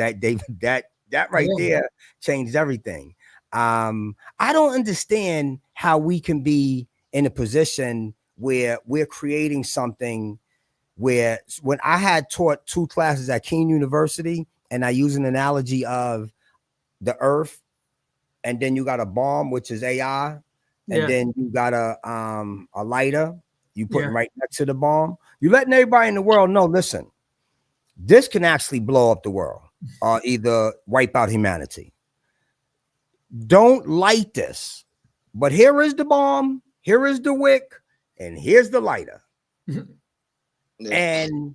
A: right there changed everything. I don't understand how we can be in a position where we're creating something where, when I had taught 2 classes at Keene University, and I use an analogy of the earth and then you got a bomb, which is AI, and
B: Yeah.
A: then you got a lighter you putting
B: Yeah.
A: right next to the bomb. You letting everybody in the world know, listen, this can actually blow up the world or either wipe out humanity. Don't light this. But here is the bomb, here is the wick, and here's the lighter.
C: Yeah.
A: And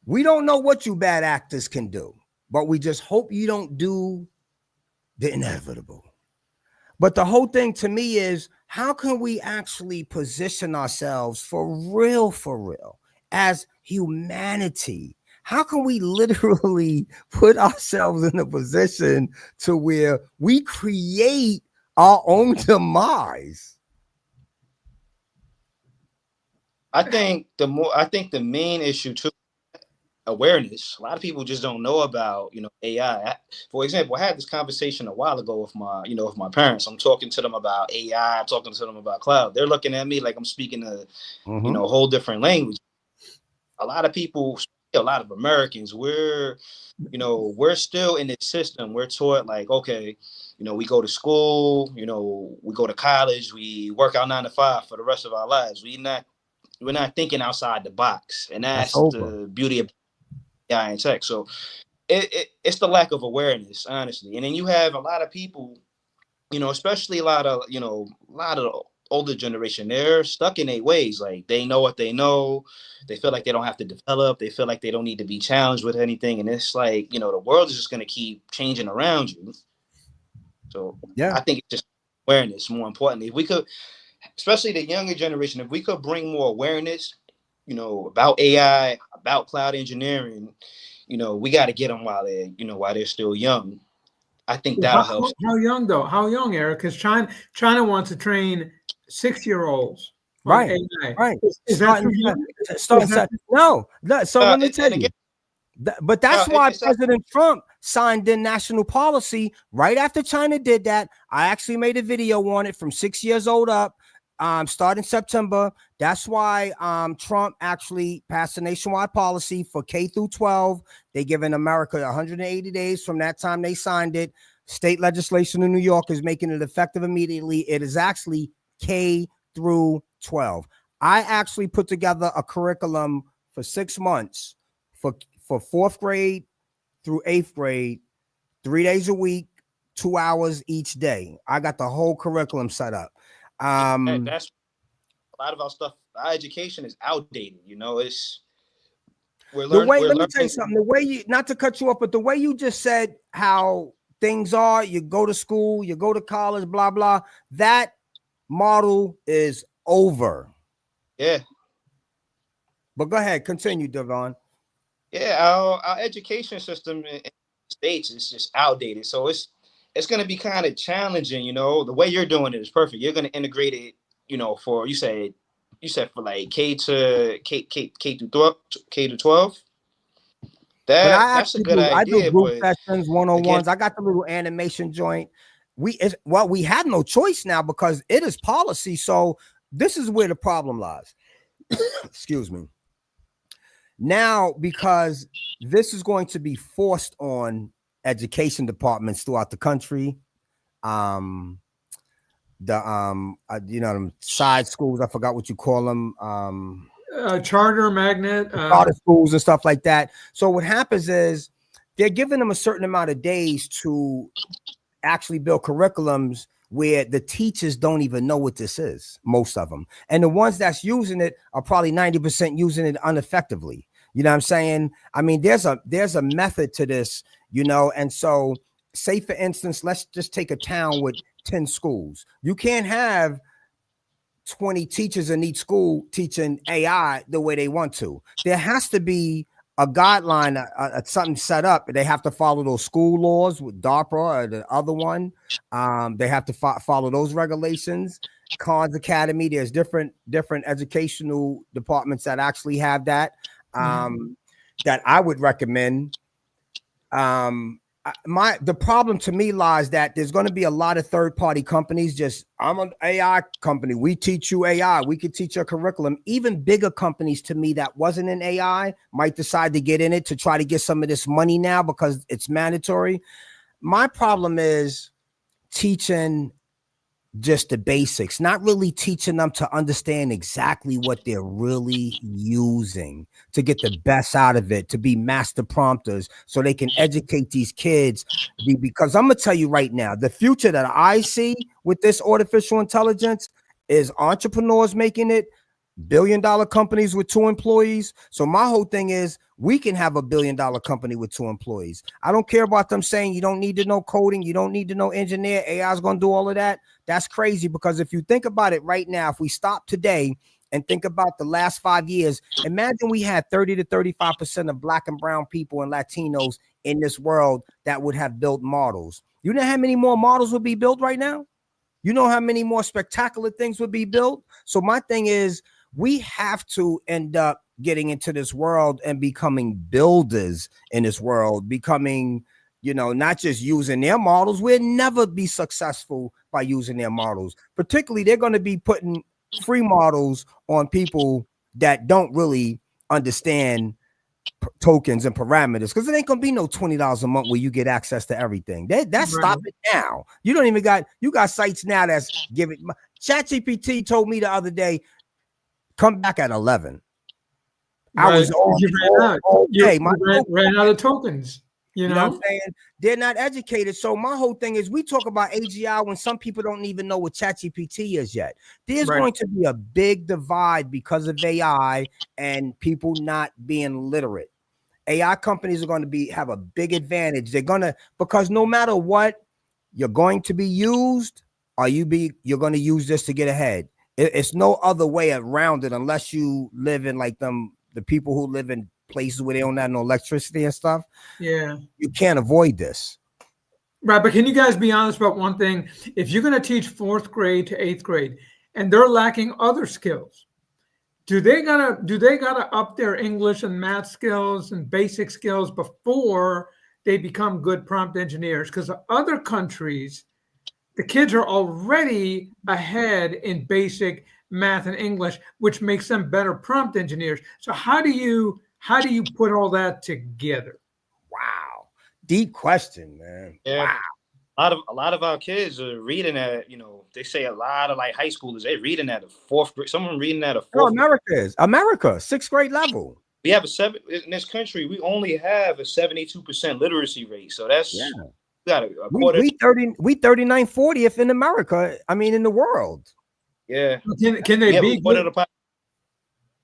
A: we don't know what you bad actors can do, but we just hope you don't do the inevitable. But the whole thing to me is, how can we actually position ourselves for real, as humanity? How can we literally put ourselves in a position to where we create our own demise?
C: I think the main issue too, awareness. A lot of people just don't know about, AI. For example, I had this conversation a while ago with my parents. I'm talking to them about AI, I'm talking to them about cloud. They're looking at me like I'm speaking a whole different language. A lot of people, a lot of Americans, we're still in this system. We're taught like, okay, we go to school, we go to college, we work out 9 to 5 for the rest of our lives. We're not thinking outside the box, and
A: That's
C: that's
A: over.
C: the beauty of AI and tech. So it's the lack of awareness, honestly. And then you have a lot of people, especially a lot of the older generation, they're stuck in their ways. Like, they know what they know. They feel like they don't have to develop. They feel like they don't need to be challenged with anything. And it's like, the world is just going to keep changing around you. So
A: Yeah.
C: I think it's just awareness more importantly. If we could, especially the younger generation, if we could bring more awareness, about AI, about cloud engineering, we got to get them while they're still young. I think
B: Well,
C: that'll help.
B: how young though? How young, Eric? Because China wants to train 6-year-olds on
A: Right.
B: AI.
A: Right.
B: Is that true?
A: No. So let me tell
C: And
A: you.
C: again,
A: But that's why
C: it's
A: President Trump signed in national policy right after China did that. I actually made a video on it from 6 years old up, starting September. That's why Trump actually passed a nationwide policy for K through 12. They given America 180 days from that time they signed it. State legislation in New York is making it effective immediately. It is actually K through 12. I actually put together a curriculum for 6 months for 4th grade through 8th grade, 3 days a week, 2 hours each day. I got the whole curriculum set up.
C: that's a lot of our stuff. Our education is outdated. We're
A: Let me
C: learning.
A: tell you something. The way you, not to cut you off, but the way you just said how things are, you go to school, you go to college, blah, blah, that model is over.
C: Yeah.
A: But go ahead, continue, Devonne.
C: Yeah, our education system in the States is just outdated. So it's going to be kind of challenging. The way you're doing it is perfect. You're going to integrate it. For you said for like K to 12, K to 12.
A: But I
C: That's a
A: actually
C: good
A: do. I do
C: idea.
A: group
C: But
A: sessions,
C: again,
A: one-on-ones. I got the little animation joint. We have no choice now because it is policy. So this is where the problem lies. Excuse me. Now, because this is going to be forced on education departments throughout the country, them side schools, I forgot what you call them,
B: charter, magnet,
A: charter schools and stuff like that. So what happens is they're giving them a certain amount of days to actually build curriculums where the teachers don't even know what this is, most of them. And the ones that's using it are probably 90% using it ineffectively. You know what I'm saying? I mean, there's a method to this, and so say, for instance, let's just take a town with 10 schools. You can't have 20 teachers in each school teaching AI the way they want to. There has to be a guideline, something set up. They have to follow those school laws with DARPA or the other one. They have to follow those regulations. Khan's Academy, there's different educational departments that actually have that. That I would recommend. The problem to me lies that there's going to be a lot of third-party companies. I'm an AI company. We teach you AI. We could teach your curriculum. Even bigger companies, to me, that wasn't in AI might decide to get in it to try to get some of this money now because it's mandatory. My problem is teaching just the basics, not really teaching them to understand exactly what they're really using to get the best out of it, to be master prompters so they can educate these kids. Because I'm going to tell you right now, the future that I see with this artificial intelligence is entrepreneurs making it, billion-dollar companies with 2 employees. So my whole thing is we can have a billion-dollar company with 2 employees. I don't care about them saying you don't need to know coding, you don't need to know engineer, AI is going to do all of that. That's crazy, because if you think about it right now, if we stop today and think about the last 5 years, imagine we had 30 to 35% of Black and brown people and Latinos in this world that would have built models. You know how many more models would be built right now? You know how many more spectacular things would be built? So my thing is, we have to end up getting into this world and becoming builders in this world, becoming, not just using their models. We'll never be successful by using their models. Particularly, they're going to be putting free models on people that don't really understand tokens and parameters, because it ain't gonna be no $20 a month where you get access to everything. That's stop it now. You don't even got sites now that's giving. ChatGPT told me the other day, come back at 11.
B: Right.
A: I was all day.
B: Ran out of tokens. You know
A: what I'm saying? They're not educated. So my whole thing is, we talk about AGI when some people don't even know what ChatGPT is yet. There's going to be a big divide because of AI and people not being literate. AI companies are going to have a big advantage. Because no matter what, you're going to be used, or you're going to use this to get ahead. It's no other way around it, unless you live in like the people who live in places where they don't have no electricity and stuff.
B: Yeah.
A: You can't avoid this.
B: Right. But can you guys be honest about one thing? If you're going to teach 4th grade to 8th grade and they're lacking other skills, do they gotta up their English and math skills and basic skills before they become good prompt engineers? Because other countries, the kids are already ahead in basic math and English, which makes them better prompt engineers. So how do you put all that together?
A: Wow, deep question, man.
C: Yeah.
A: Wow.
C: A lot of our kids are reading at, they say a lot of like high schoolers, they're reading at a 4th grade. Someone reading at a 4th.
A: America, 6th grade level.
C: We have in this country, we only have a 72% literacy rate. So that's got a quarter.
A: We 39 40th in America. I mean, in the world.
C: Yeah.
B: Can they be good?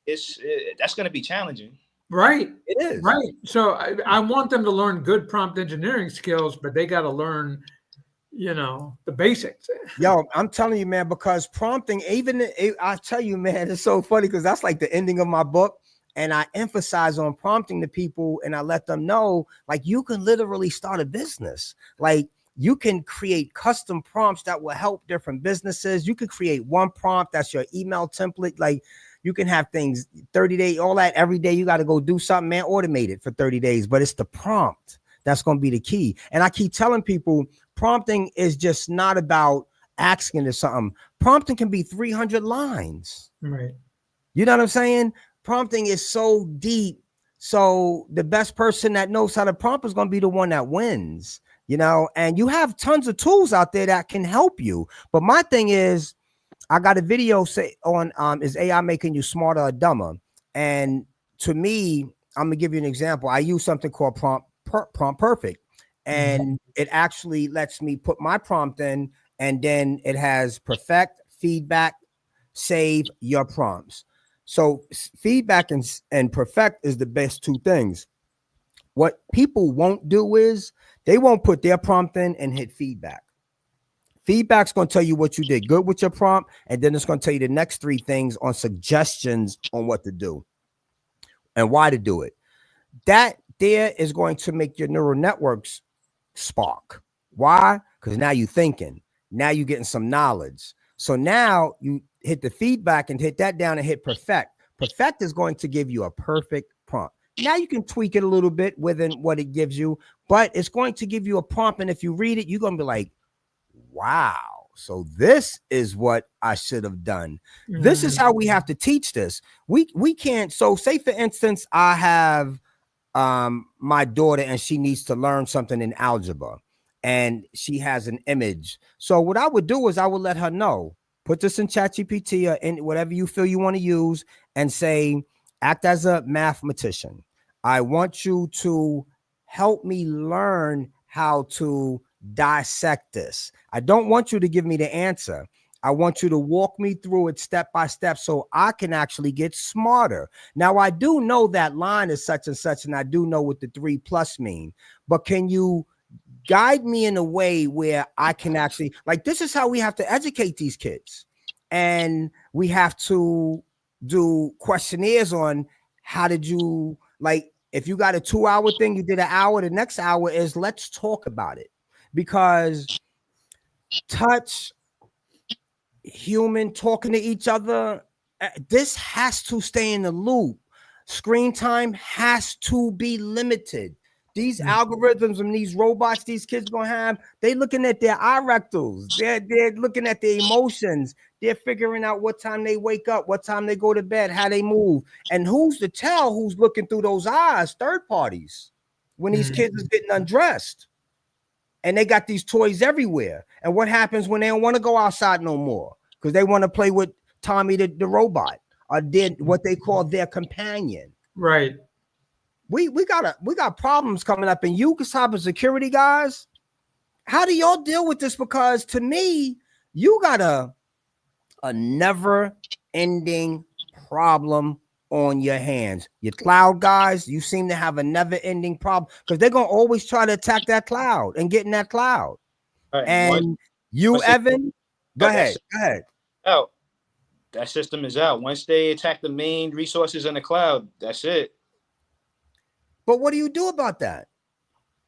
C: That's going to be challenging.
B: Right.
A: It is.
B: Right. So I want them to learn good prompt engineering skills, but they got to learn, the basics.
A: Yo, I'm telling you, man, because prompting, I tell you, man, it's so funny because that's like the ending of my book. And I emphasize on prompting the people, and I let them know, like, you can literally start a business. Like, you can create custom prompts that will help different businesses. You could create one prompt that's your email template. Like, you can have things 30 days, all that every day. You got to go do something, man, automate it for 30 days. But it's the prompt that's going to be the key. And I keep telling people, prompting is just not about asking for something. Prompting can be 300 lines.
B: Right.
A: You know what I'm saying? Prompting is so deep. So the best person that knows how to prompt is going to be the one that wins, and you have tons of tools out there that can help you. But my thing is, I got a video on is AI making you smarter or dumber? And to me, I'm gonna give you an example. I use something called Prompt Perfect, and it actually lets me put my prompt in, and then it has perfect, feedback, save your prompts. So feedback and perfect is the best 2 things. What people won't do is they won't put their prompt in and hit feedback. Feedback's going to tell you what you did good with your prompt, and then it's going to tell you the next 3 things on suggestions on what to do and why to do it. That there is going to make your neural networks spark. Why? Because now you're thinking. Now you're getting some knowledge. So now you hit the feedback and hit that down and hit perfect. Perfect is going to give you a perfect prompt. Now you can tweak it a little bit within what it gives you, but it's going to give you a prompt. And if you read it, you're going to be like, wow, so this is what I should have done. This is how we have to teach this. We can't. So say, for instance, I have my daughter and she needs to learn something in algebra. and she has an image. So what I would do is I would let her know, put this in ChatGPT or in whatever you feel you want to use, and say, act as a mathematician. I want you to help me learn how to dissect this. I don't want you to give me the answer. I want you to walk me through it step by step so I can actually get smarter. Now, I do know that line is such and such, and I do know what the 3+ mean, but can you guide me in a way where I can actually, like, this is how we have to educate these kids. And we have to do questionnaires on how did you, like, if you got a 2-hour thing, you did an hour, the next hour is let's talk about it. Because touch, human talking to each other, this has to stay in the loop. Screen time has to be limited. These algorithms and these robots these kids gonna have, they looking at their eye rectals, they're looking at their emotions, they're figuring out what time they wake up, what time they go to bed, how they move. And who's to tell who's looking through those eyes? Third parties, when these kids is getting undressed. And they got these toys everywhere. And what happens when they don't want to go outside no more? Because they want to play with Tommy the robot, or did what they call their companion.
B: Right.
A: We got problems coming up. And you, cybersecurity guys, how do y'all deal with this? Because to me, you got a never-ending problem on your hands. Your cloud guys, you seem to have a never-ending problem because they're gonna always try to attack that cloud and get in that cloud.
C: All right,
A: And you, Evan, go ahead.
C: Out. That system is out. Once they attack the main resources in the cloud, that's it.
A: But what do you do about that?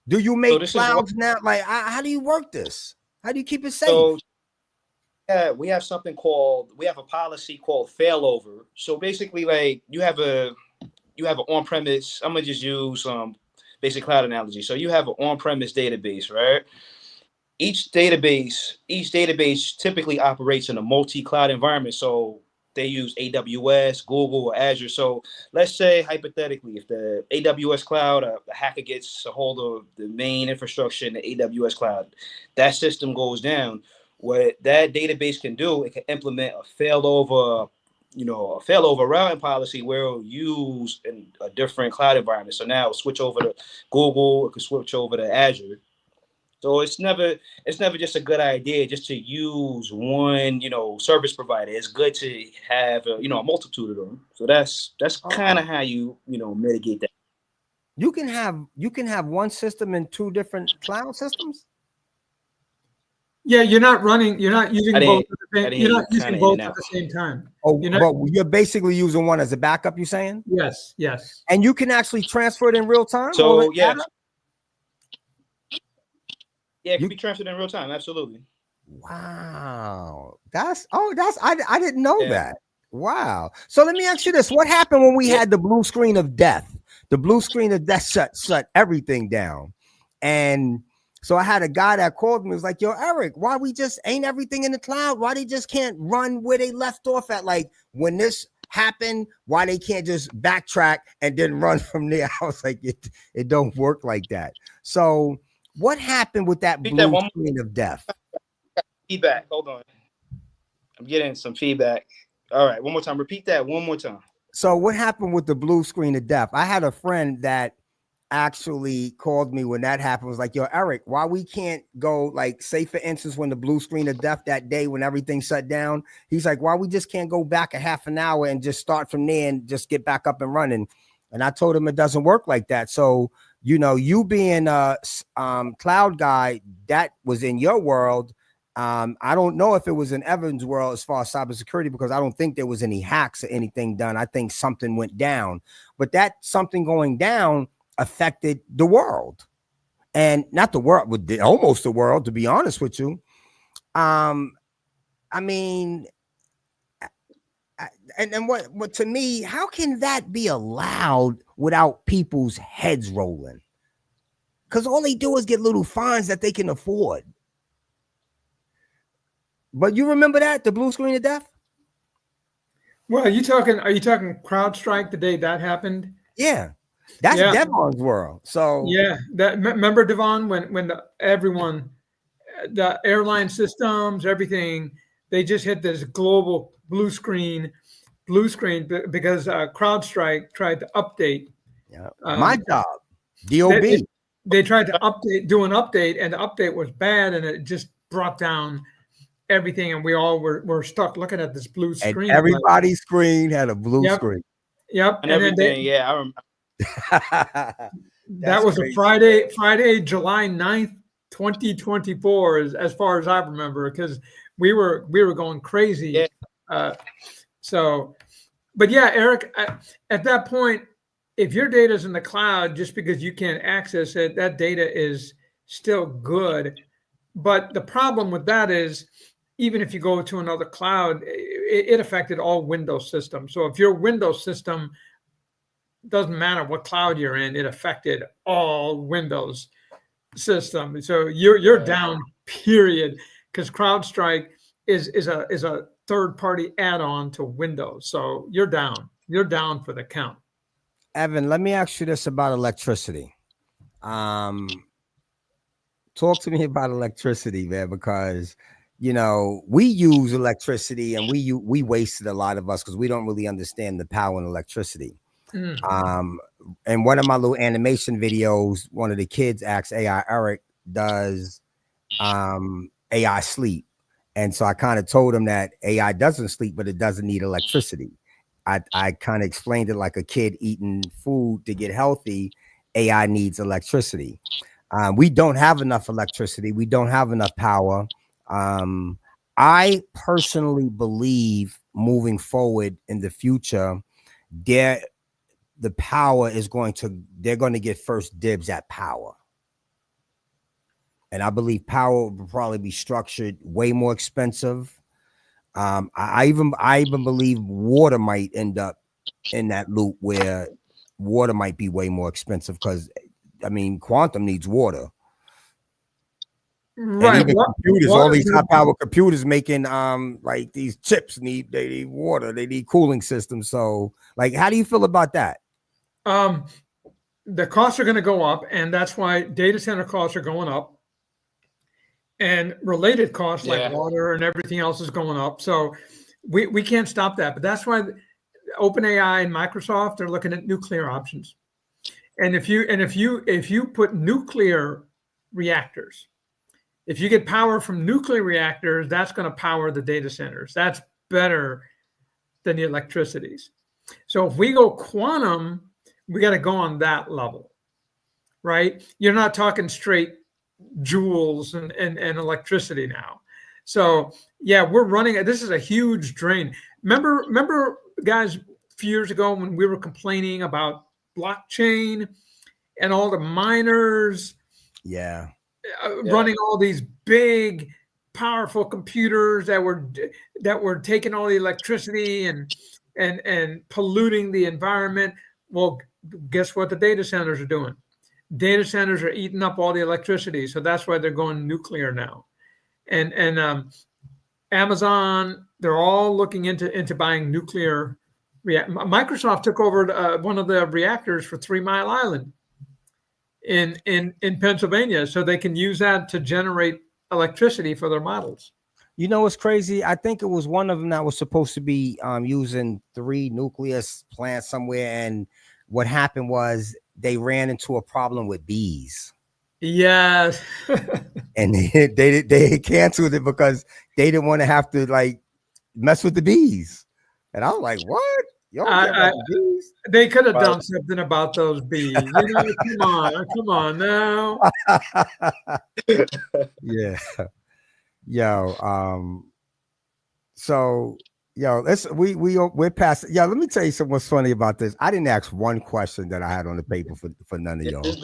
A: Do you make clouds now? Like, how do you work this? How do you keep it safe?
C: So, yeah, we have a policy called failover. So basically, like you have an on-premise. I'm gonna just use basic cloud analogy. So you have an on-premise database, right? Each database typically operates in a multi-cloud environment. So they use AWS, Google, or Azure. So let's say hypothetically, if the AWS cloud, a hacker gets a hold of the main infrastructure in the AWS cloud, that system goes down. What that database can do, it can implement a failover routing policy where it'll use in a different cloud environment. So now it'll switch over to Google, it can switch over to Azure. So it's never just a good idea just to use one, service provider. It's good to have a multitude of them. So that's kind of how you mitigate that.
A: You can have one system in 2 different cloud systems.
B: Yeah, you're not using both at the same time.
A: But you're basically using one as a backup, you saying?
B: Yes.
A: And you can actually transfer it in real time?
C: So yeah. Yeah, it can be transferred in real time. Absolutely.
A: Wow. I didn't know that. Wow. So let me ask you this. What happened when we had the blue screen of death? The blue screen of death shut everything down. And so I had a guy that called me, was like, yo, Erik, why we just ain't everything in the cloud? Why they just can't run where they left off at? Like when this happened, why they can't just backtrack and then run from there? I was like, it don't work like that. So what happened with that blue screen of death?
C: Feedback. Hold on. I'm getting some feedback. All right. One more time. Repeat that one more time.
A: So what happened with the blue screen of death? I had a friend that actually called me when that happened. Was like, yo, Erik, why we can't go, like, say for instance, when the blue screen of death that day when everything shut down, he's like, why we just can't go back a half an hour and just start from there and just get back up and running? And I told him it doesn't work like that. So you being a cloud guy, that was in your world. I don't know if it was in Evan's world as far as cybersecurity, because I don't think there was any hacks or anything done. I think something went down, but that something going down affected the world, and not the world, but almost the world, to be honest with you. I mean, and what to me, how can that be allowed without people's heads rolling? Because all they do is get little fines that they can afford. But you remember that, the blue screen of death?
B: Well, are you talking CrowdStrike the day that happened?
A: Yeah. That's
B: Yeah.
A: Devon's world. So
B: Yeah. Remember, Devon, when everyone, the airline systems, everything, they just hit this global blue screen because CrowdStrike tried to update.
A: yeah, my
B: Um,
A: job,
B: they,
A: DOB.
B: they, they tried to do an update, and the update was bad, and it just brought down everything, and we all were stuck looking at this blue
A: And
B: screen. Like,
A: everybody's screen had a blue
B: yep,
A: screen.
B: yep.
C: and
B: And then
C: everything. Yeah, I remember.
B: that
A: That's
B: was a
A: crazy.
B: Friday, July 9th, 2024, as far as I remember, because we were going crazy.
C: Yeah.
B: So, but yeah, Eric, at that point, if your data is in the cloud, just because you can't access it, that data is still good. But the problem with that is, even if you go to another cloud, it affected all Windows systems. So if your Windows system, doesn't matter what cloud you're in, it affected all Windows system. So you're
C: Right.
B: down, period, because CrowdStrike is a third party add-on to Windows. So you're down. You're down for the count.
A: Evan, let me ask you this about electricity. Um, Talk to me about electricity, man, because we use electricity and we wasted a lot of us because we don't really understand the power in electricity.
B: Mm.
A: In one of my little animation videos, one of the kids asked AI Erik, does AI sleep? And so I kind of told him that AI doesn't sleep, but it doesn't need electricity. I kind of explained it like a kid eating food to get healthy. AI needs electricity. We don't have enough electricity. We don't have enough power. I personally believe moving forward in the future, the power is they're going to get first dibs at power. And I believe power will probably be structured way more expensive. I even believe water might end up in that loop where water might be way more expensive because quantum needs water. And
B: Right.
A: even computers, all
B: Water,
A: these high power computers making like these chips they need water, they need cooling systems. So like, how do you feel about that?
B: the costs are going to go up, and that's why data center costs are going up, and related costs like
C: Yeah.
B: water and everything else is going up. So we can't stop that. But that's why OpenAI and Microsoft are looking at nuclear options. And if you put nuclear reactors, if you get power from nuclear reactors, that's going to power the data centers. That's better than the electricities. So if we go quantum, we got to go on that level, right? You're not talking straight joules and electricity now. So yeah, we're running. This is a huge drain. Remember, guys, a few years ago when we were complaining about blockchain and all the miners
A: Yeah.
B: running all these big, powerful computers that were taking all the electricity and polluting the environment. Well, guess what the data centers are doing? Data centers are eating up all the electricity, so that's why they're going nuclear now. And Amazon, they're all looking into buying nuclear. Microsoft took over one of the reactors for 3 Mile Island in Pennsylvania, so they can use that to generate electricity for their models.
A: You know what's crazy? I think it was one of them that was supposed to be using 3 nuclear plants somewhere, and what happened was they ran into a problem with bees.
B: Yes.
A: And they canceled it because they didn't want to have to like mess with the bees. And I was like, what? You don't care about the bees?
B: They could have done something about those bees. Come on now.
A: Yeah. Yo, so we're past. Yeah, let me tell you something what's funny about this. I didn't ask one question that I had on the paper for none of y'all.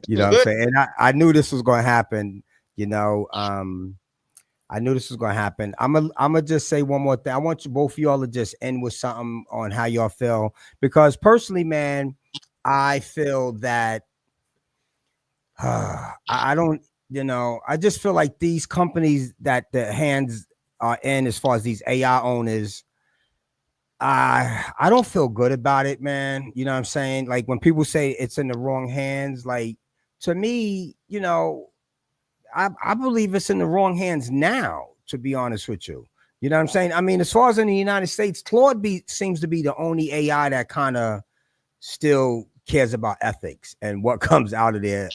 A: You know what I'm saying? And I knew this was gonna happen, I knew this was gonna happen. I'm gonna just say one more thing. I want you both of y'all to just end with something on how y'all feel. Because personally, man, I feel that I don't, I just feel like these companies that the hands are in as far as these AI owners, I don't feel good about it, man. You know what I'm saying? Like when people say it's in the wrong hands, like to me, I believe it's in the wrong hands now, to be honest with you. You know what I'm saying? I mean, as far as in the United States, seems to be the only AI that kind of still cares about ethics and what comes out of their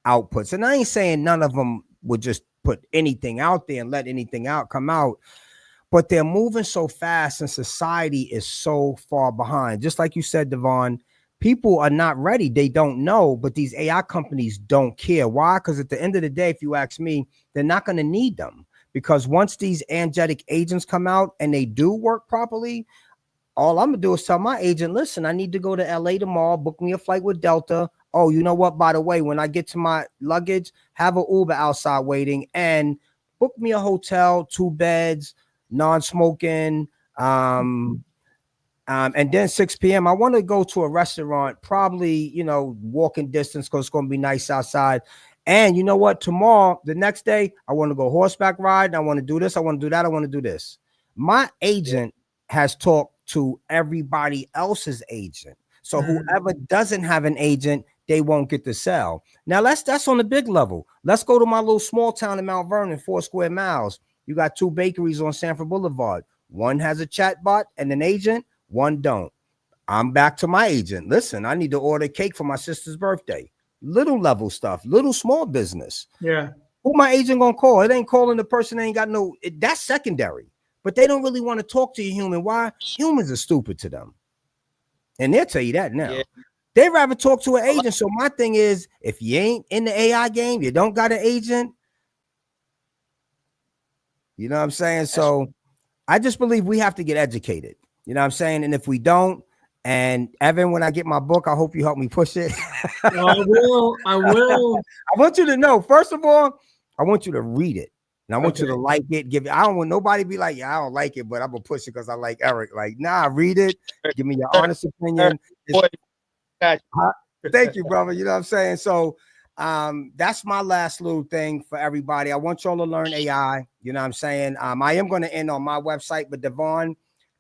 A: outputs. And I ain't saying none of them would just put anything out there and let anything out come out, but they're moving so fast and society is so far behind. Just like you said, Devonne, people are not ready. They don't know, but these AI companies don't care. Why? Because at the end of the day, if you ask me, they're not going to need them. Because once these angelic agents come out and they do work properly, all I'm gonna do is tell my agent, listen, I need to go to LA tomorrow, book me a flight with Delta. Oh, you know what? By the way, when I get to my luggage, have an Uber outside waiting and book me a hotel, 2 beds, non-smoking. And then 6 p.m. I want to go to a restaurant, probably, walking distance because it's going to be nice outside. And you know what? Tomorrow, the next day, I want to go horseback ride. I want to do this. I want to do that. I want to do this. My agent has talked to everybody else's agent. So whoever doesn't have an agent, they won't get to sell. Now that's on the big level. Let's go to my little small town in Mount Vernon, 4 square miles. You got 2 bakeries on Sanford Boulevard. One has a chat bot and an agent, one don't. I'm back to my agent. Listen, I need to order cake for my sister's birthday. Little level stuff, little small business.
B: Yeah.
A: Who my agent gonna call? It ain't calling the person that ain't got that's secondary. But they don't really want to talk to a human. Why? Humans are stupid to them. And they'll tell you that now. Yeah. They'd rather talk to an agent. So my thing is, if you ain't in the AI game, you don't got an agent. You know what I'm saying? So I just believe we have to get educated. You know what I'm saying? And if we don't, and Evan, when I get my book, I hope you help me push it.
B: I will. I
A: want you to know, first of all, I want you to read it. And I want you to like it. I don't want nobody to be like, yeah, I don't like it, but I'm gonna push it because I like Erik. Like, nah, read it. Give me your honest opinion. Thank you, brother. You know what I'm saying? So that's my last little thing for everybody. I want y'all to learn AI. You know what I'm saying? I am going to end on my website, but Devonne,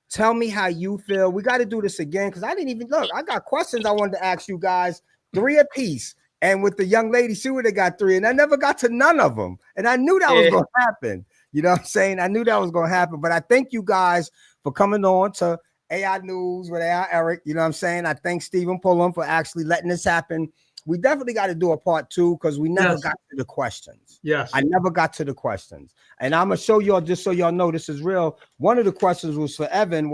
A: tell me how you feel. We got to do this again because I didn't even look. I got questions I wanted to ask you guys, 3 apiece. And with the young lady, she would have got 3, and I never got to none of them. And I knew that was going to happen. You know what I'm saying? I knew that was going to happen. But I thank you guys for coming on to AI News with AI Erik. You know what I'm saying? I thank Stephen Pullum for actually letting this happen. We definitely got to do a part 2 because we never got to the questions.
B: Yes.
A: I never got to the questions. And I'm going to show y'all, just so y'all know this is real. One of the questions was for Evan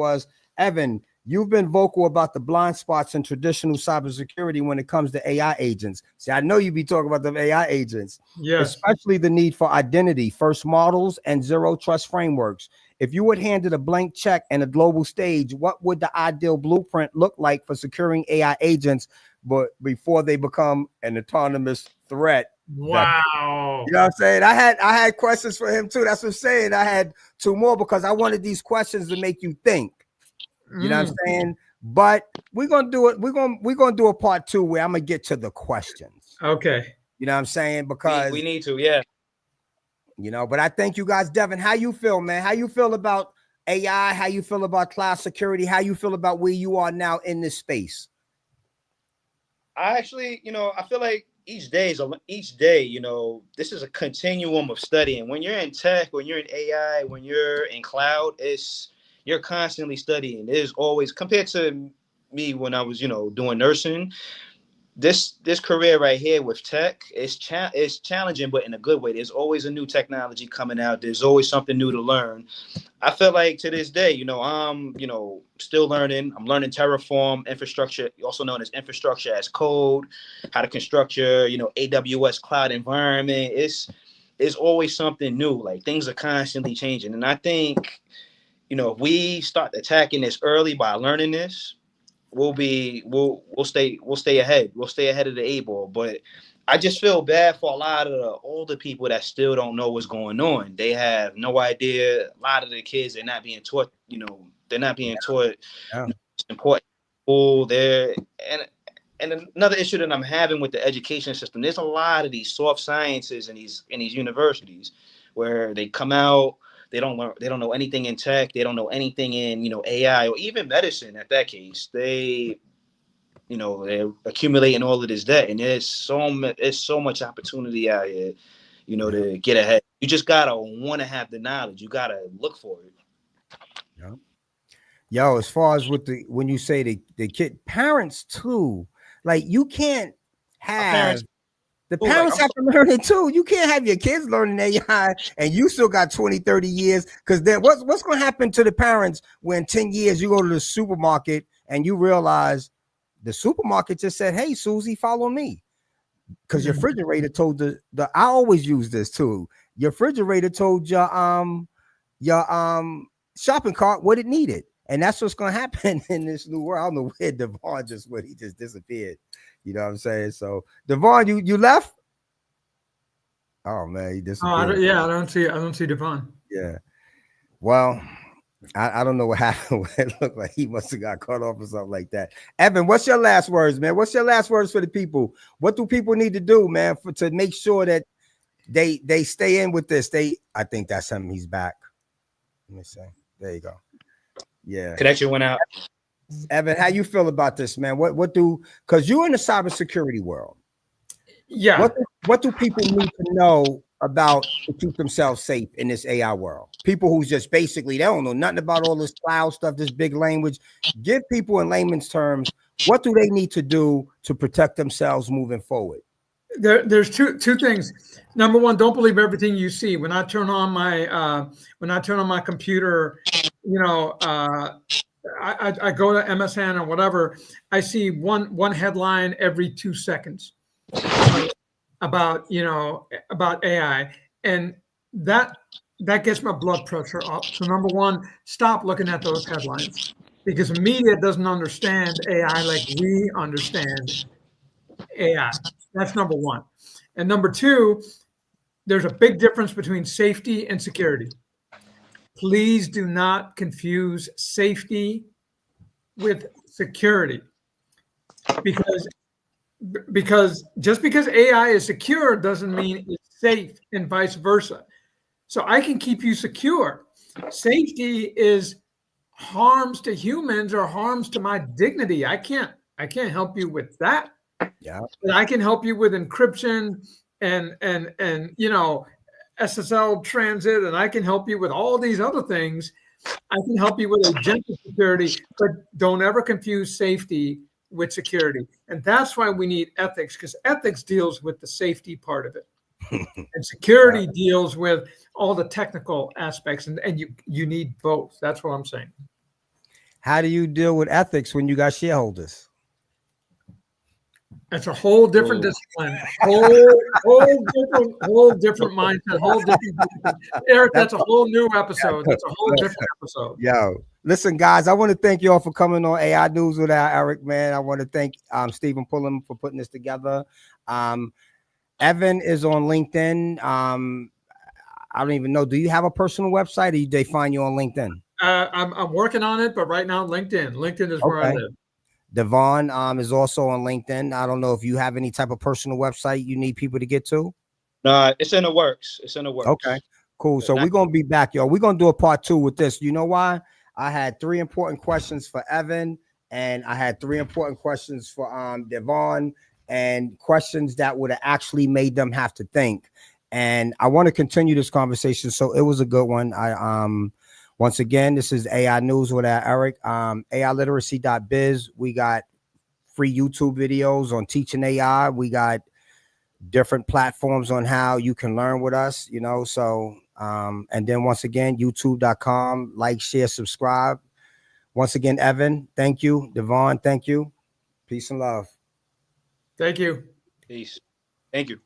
A: Evan, you've been vocal about the blind spots in traditional cybersecurity when it comes to AI agents. See, I know you be talking about the AI agents, especially the need for identity, first models, and zero trust frameworks. If you were handed a blank check and a global stage, what would the ideal blueprint look like for securing AI agents, but before they become an autonomous threat?
B: Wow.
A: You know what I'm saying? I had questions for him too. That's what I'm saying. I had 2 more because I wanted these questions to make you think. You know what I'm saying? But we're gonna do it. We're gonna do a part 2 where I'm gonna get to the questions.
B: Okay.
A: You know what I'm saying? Because
C: we need to, yeah.
A: But I thank you guys. Devin, how you feel, man? How you feel about AI? How you feel about cloud security? How you feel about where you are now in this space?
C: I actually, I feel like each day, this is a continuum of studying. When you're in tech, when you're in AI, when you're in cloud, you're constantly studying. There's always, compared to me when I was, doing nursing, this career right here with tech is challenging, but in a good way. There's always a new technology coming out. There's always something new to learn. I feel like to this day, I'm, still learning. I'm learning Terraform infrastructure, also known as infrastructure as code, how to construct your, AWS cloud environment. It's always something new. Like, things are constantly changing. And I think, if we start attacking this early by learning this, we'll stay ahead. We'll stay ahead of the 8 ball. But I just feel bad for a lot of the older people that still don't know what's going on. They have no idea. A lot of the kids are not being taught, they're not being taught it's important. And another issue that I'm having with the education system, there's a lot of these soft sciences in these universities where they come out, They don't learn. They don't know anything in tech. They don't know anything in AI or even medicine. At that case, they're accumulating all of this debt, and there's so much opportunity out here, to get ahead. You just gotta want to have the knowledge. You gotta look for it.
A: Yeah. Yo, as far as when you say the kid parents too, like you can't have. The parents have to learn it too. You can't have your kids learning AI and you still got 20, 30 years. Because then what's going to happen to the parents when 10 years you go to the supermarket and you realize the supermarket just said, hey, Susie, follow me. Because your refrigerator told I always use this too. Your refrigerator told your shopping cart what it needed. And that's what's going to happen in this new world. I don't know where Devonne just went. He just disappeared. You know what I'm saying? So Devonne, you left? Oh man, he disappeared.
B: I don't see Devonne.
A: Yeah. Well, I don't know what happened. It looked like he must have got cut off or something like that. Evan, what's your last words, man? What's your last words for the people? What do people need to do, man, to make sure that they stay in with this? I think that's him. He's back. Let me see. There you go. Yeah.
C: Connection went out.
A: Evan, how you feel about this, man? Because you're in the cybersecurity world.
B: Yeah.
A: What do people need to know about to keep themselves safe in this AI world? People who just basically they don't know nothing about all this cloud stuff, this big language. Give people in layman's terms, what do they need to do to protect themselves moving forward?
B: There's two things. Number one, don't believe everything you see. When I turn on my computer, I go to MSN or whatever, I see one headline every 2 seconds about AI, and that gets my blood pressure up. So number one, stop looking at those headlines, because media doesn't understand AI like we understand AI. That's number one. And number two, there's a big difference between safety and security. Please do not confuse safety with security, because just because AI is secure doesn't mean it's safe, and vice versa. So I can keep you secure. Safety is harms to humans or harms to my dignity. I can't help you with that.
A: Yeah.
B: But I can help you with encryption and SSL transit, and I can help you with all these other things. I can help you with agentic security, but don't ever confuse safety with security. And that's why we need ethics, because ethics deals with the safety part of it. And security deals with all the technical aspects, and you need both. That's what I'm saying. How
A: do you deal with ethics when you got shareholders?
B: It's a whole different discipline, whole different mindset, whole different. Erik, that's a whole new episode. That's a whole different episode.
A: Yo, listen, guys, I want to thank you all for coming on AI News with Erik, man. I want to thank Stephen Pullen for putting this together. Evan is on LinkedIn. I don't even know. Do you have a personal website, or do they find you on LinkedIn?
B: I'm working on it, but right now, LinkedIn. LinkedIn is where I live.
A: Devonne is also on LinkedIn. I don't know if you have any type of personal website you need people to get to.
C: No, it's in the works.
A: Okay, cool. So we're going to be back, y'all. We're going to do a part 2 with this. You know why? I had 3 important questions for Evan, and I had 3 important questions for Devonne, and questions that would have actually made them have to think. And I want to continue this conversation. So it was a good one. Once again, this is AI News with Erik, AIliteracy.biz. We got free YouTube videos on teaching AI. We got different platforms on how you can learn with us, So, and then once again, youtube.com, like, share, subscribe. Once again, Evan, thank you. Devonne, thank you. Peace and love.
B: Thank you.
C: Peace. Thank you.